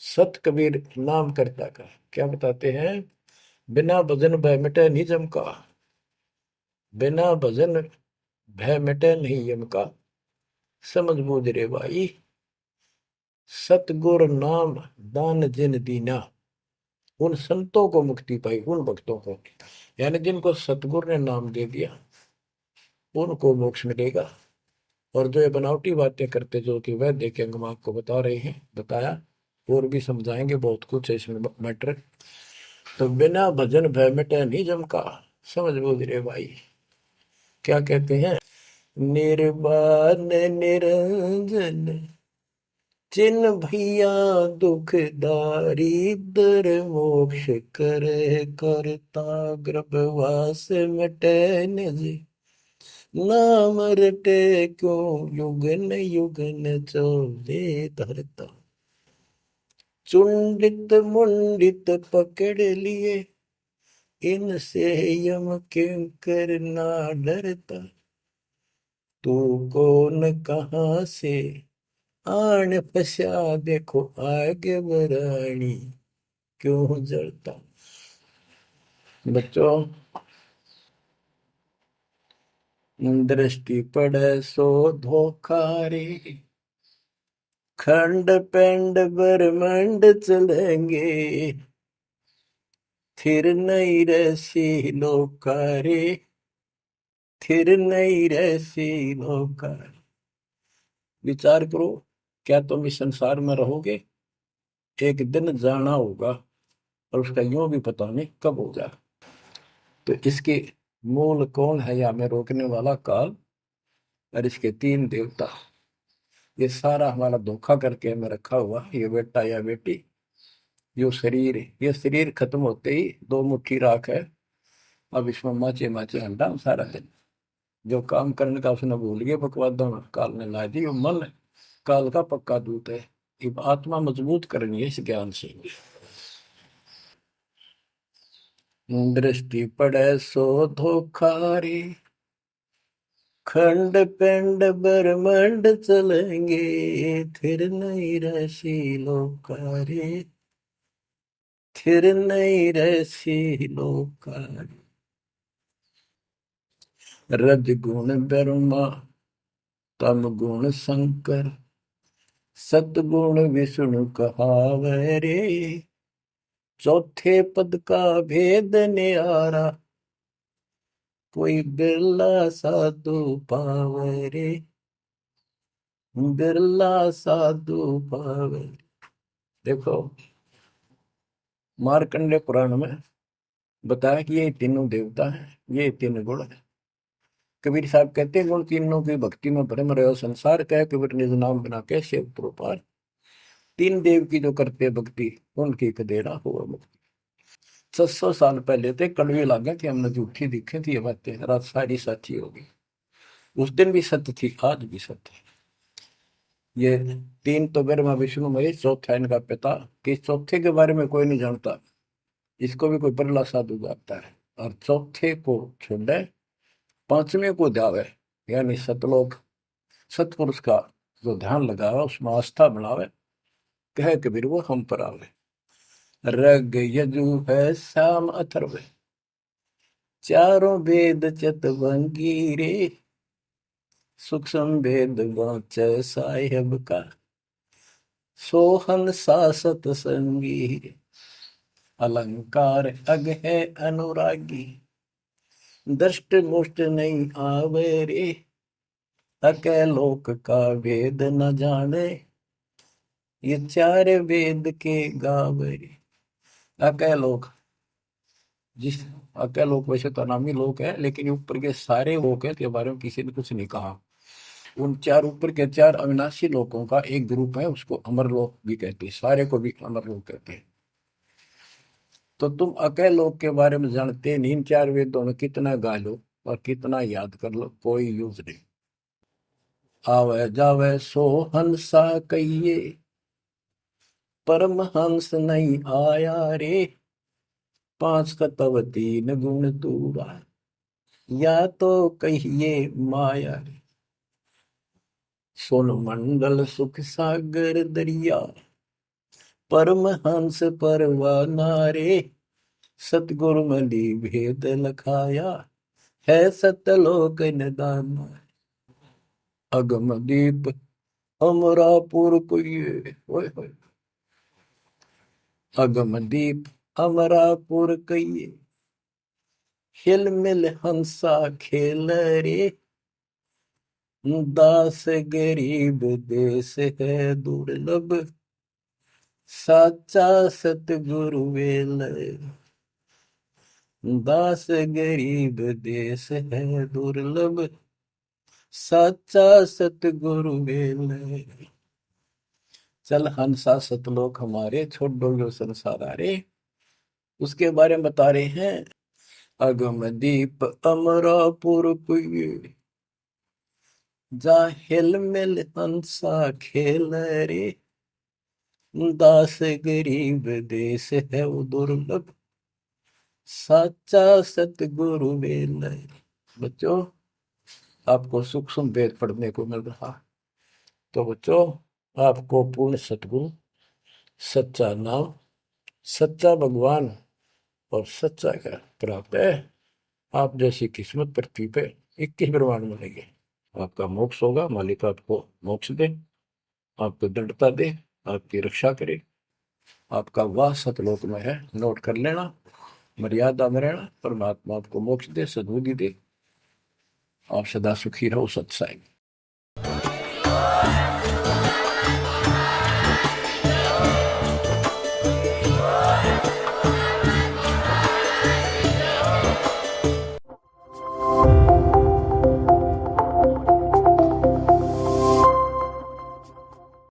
सत कबीर नाम करता का क्या बताते हैं, बिना भजन भय मिटे निजम का, बिना भजन भय मिटे नहीं यम का, समझ बूझ रे भाई, सतगुर नाम दान जिन दीना, उन संतों को मुक्ति पाई, उन भक्तों को, यानी जिनको सतगुरु ने नाम दे दिया उनको मोक्ष मिलेगा। और जो ये बनावटी बातें करते जो कि वह देखेंगे, हम आपको बता रहे हैं, बताया और भी समझाएंगे, बहुत कुछ है इसमें मैटर। तो बिना भजन भय मिटे नहीं जम का, समझ बूझ रे भाई। क्या कहते हैं, निर्वाण निरंजन जिन भैया दुखदारी दर मोक्ष करे करता गर्भवास मिटे निज नाम रटे क्यों युगन युगन चोले धरता चुंडित मुंडित पकड़ लिए इनसे यम किंकर ना डरता तू कौन कहाँ से आन फसा देखो आगे बरानी क्यों जलता। बच्चों, दृष्टि पड़े सो धोखा रे खंड पेंड ब्रह्मांड चलेंगे थिर नहीं रसी लोकारे थिर नहीं रसी लोकारे। विचार करो, क्या तुम इस संसार में रहोगे? एक दिन जाना होगा और उसका यूं भी पता नहीं कब होगा। तो इसके मूल कौन है या में रोकने वाला? काल और इसके तीन देवता। ये सारा हमारा धोखा करके हमें रखा हुआ ये बेटा या बेटी, ये शरीर खत्म होते ही दो मुट्ठी राख है, अब इसमें माचे माचे अंडा सारा दिन जो काम करने का उसने भूल गया बकवादों में काल ने ला दी। मन काल का पक्का दूत है। अब आत्मा मजबूत करनी है इस ज्ञान से। दृष्टि पड़े सो धोखा रे खंड पेंड ब्रह्मांड चलेंगे फिर नहीं रसी लोकारे फिर नहीं रसी लोकारे। रज गुण ब्रह्मा तम गुण शंकर सतगुण विष्णु कहावे रे चौथे पद का भेद न्यारा कोई बिरला साधु पावे रे बिरला साधु पावे। देखो, मार्कंडे पुराण में बताया कि ये तीनों देवता हैं, ये तीन गुण है। कबीर साहब कहते हैं गुण तीनों की भक्ति में भ्रम रहे संसार कह कबीर निज नाम बिना कैसे उतरो पार। तीन देव की जो करते भक्ति उनकी कदेरा हुआ मुक्ति। 600 साल पहले थे कड़वे लागे कि हमने झूठी दिखे थी ये बातें रात सारी सच्ची होगी। उस दिन भी सत्य थी, आज भी सत्य है। ये तीन तो ब्रह्मा विष्णु महेश, चौथा इनका पिता। कि चौथे के बारे में कोई नहीं जानता, इसको भी कोई बिरला साधु जानता है। और चौथे को छोड़े पांचवें को जावे यानी सतलोक सतपुरुष का जो ध्यान लगावे उसमें आस्था बढ़ावे कहे कबीर वो हम पर आवे। रग यजु है श्याम अथर्व चारों वेद चतवंगी रे सूक्ष्म भेद वाच साहेब का सोहन सासत संगी अलंकार अग है अनुरागी दृष्ट मुष्ट नहीं आवे रे अके लोक का वेद न जाने ये चार वेद के गावे रे। अके लोक जिस अके लोक वैसे तो नामी लोक है लेकिन ये ऊपर के सारे लोक है के बारे में किसी ने कुछ नहीं कहा। उन चार ऊपर के चार अविनाशी लोकों का एक ग्रुप है, उसको अमर लोक भी कहते हैं, सारे को भी अमर लोक कहते हैं। तो तुम अके लोक के बारे में जानते नहीं, इन चार वेदों में कितना गा लो और कितना याद कर लो कोई यूज नहीं। आवे जावे सो हंसा कहिए परम हंस नहीं आया रे पांच तत्व तीन गुण दूरा या तो कहिए माया रे सोन मंडल सुख सागर दरिया परम हंस परवाना रे सतगुरु मली भेद लखाया है सतलोक निदान अगम दीप अमरापुर कुये अगम दीप अमरापुर कहिए हिल मिल हंसा खेल रे दास गरीब देश है दुर्लभ साचा सतगुरु वेल दास गरीब देश है दुर्लभ साचा सतगुरु वेल चल हंसा सतलोक हमारे, छोड़ दो यो संसार आरे। उसके बारे में बता रहे हैं। अगम दीप अमरापुर पुई, जा हिल मिल हंसा खेल रे। दास गरीब देश है वो दुर्लभ, साचा सतगुरु वेल। बच्चों, आपको सूक्ष्म वेद पढ़ने को मिल रहा। तो बच्चों, आपको पूर्ण सतगुरु, सच्चा नाम, सच्चा भगवान और सच्चा का प्राप्त है। आप जैसी किस्मत पृथ्वी पे 21 ब्रह्मांड मिलेंगे। आपका मोक्ष होगा, मालिक आपको मोक्ष दे, आपको दृढ़ता दे, आपकी रक्षा करे। आपका वास सतलोक में है, नोट कर लेना। मर्यादा में रहना, परमात्मा आपको मोक्ष दे, सद्बुद्धि दे। आप सदा सुखी रहो, सत्संग।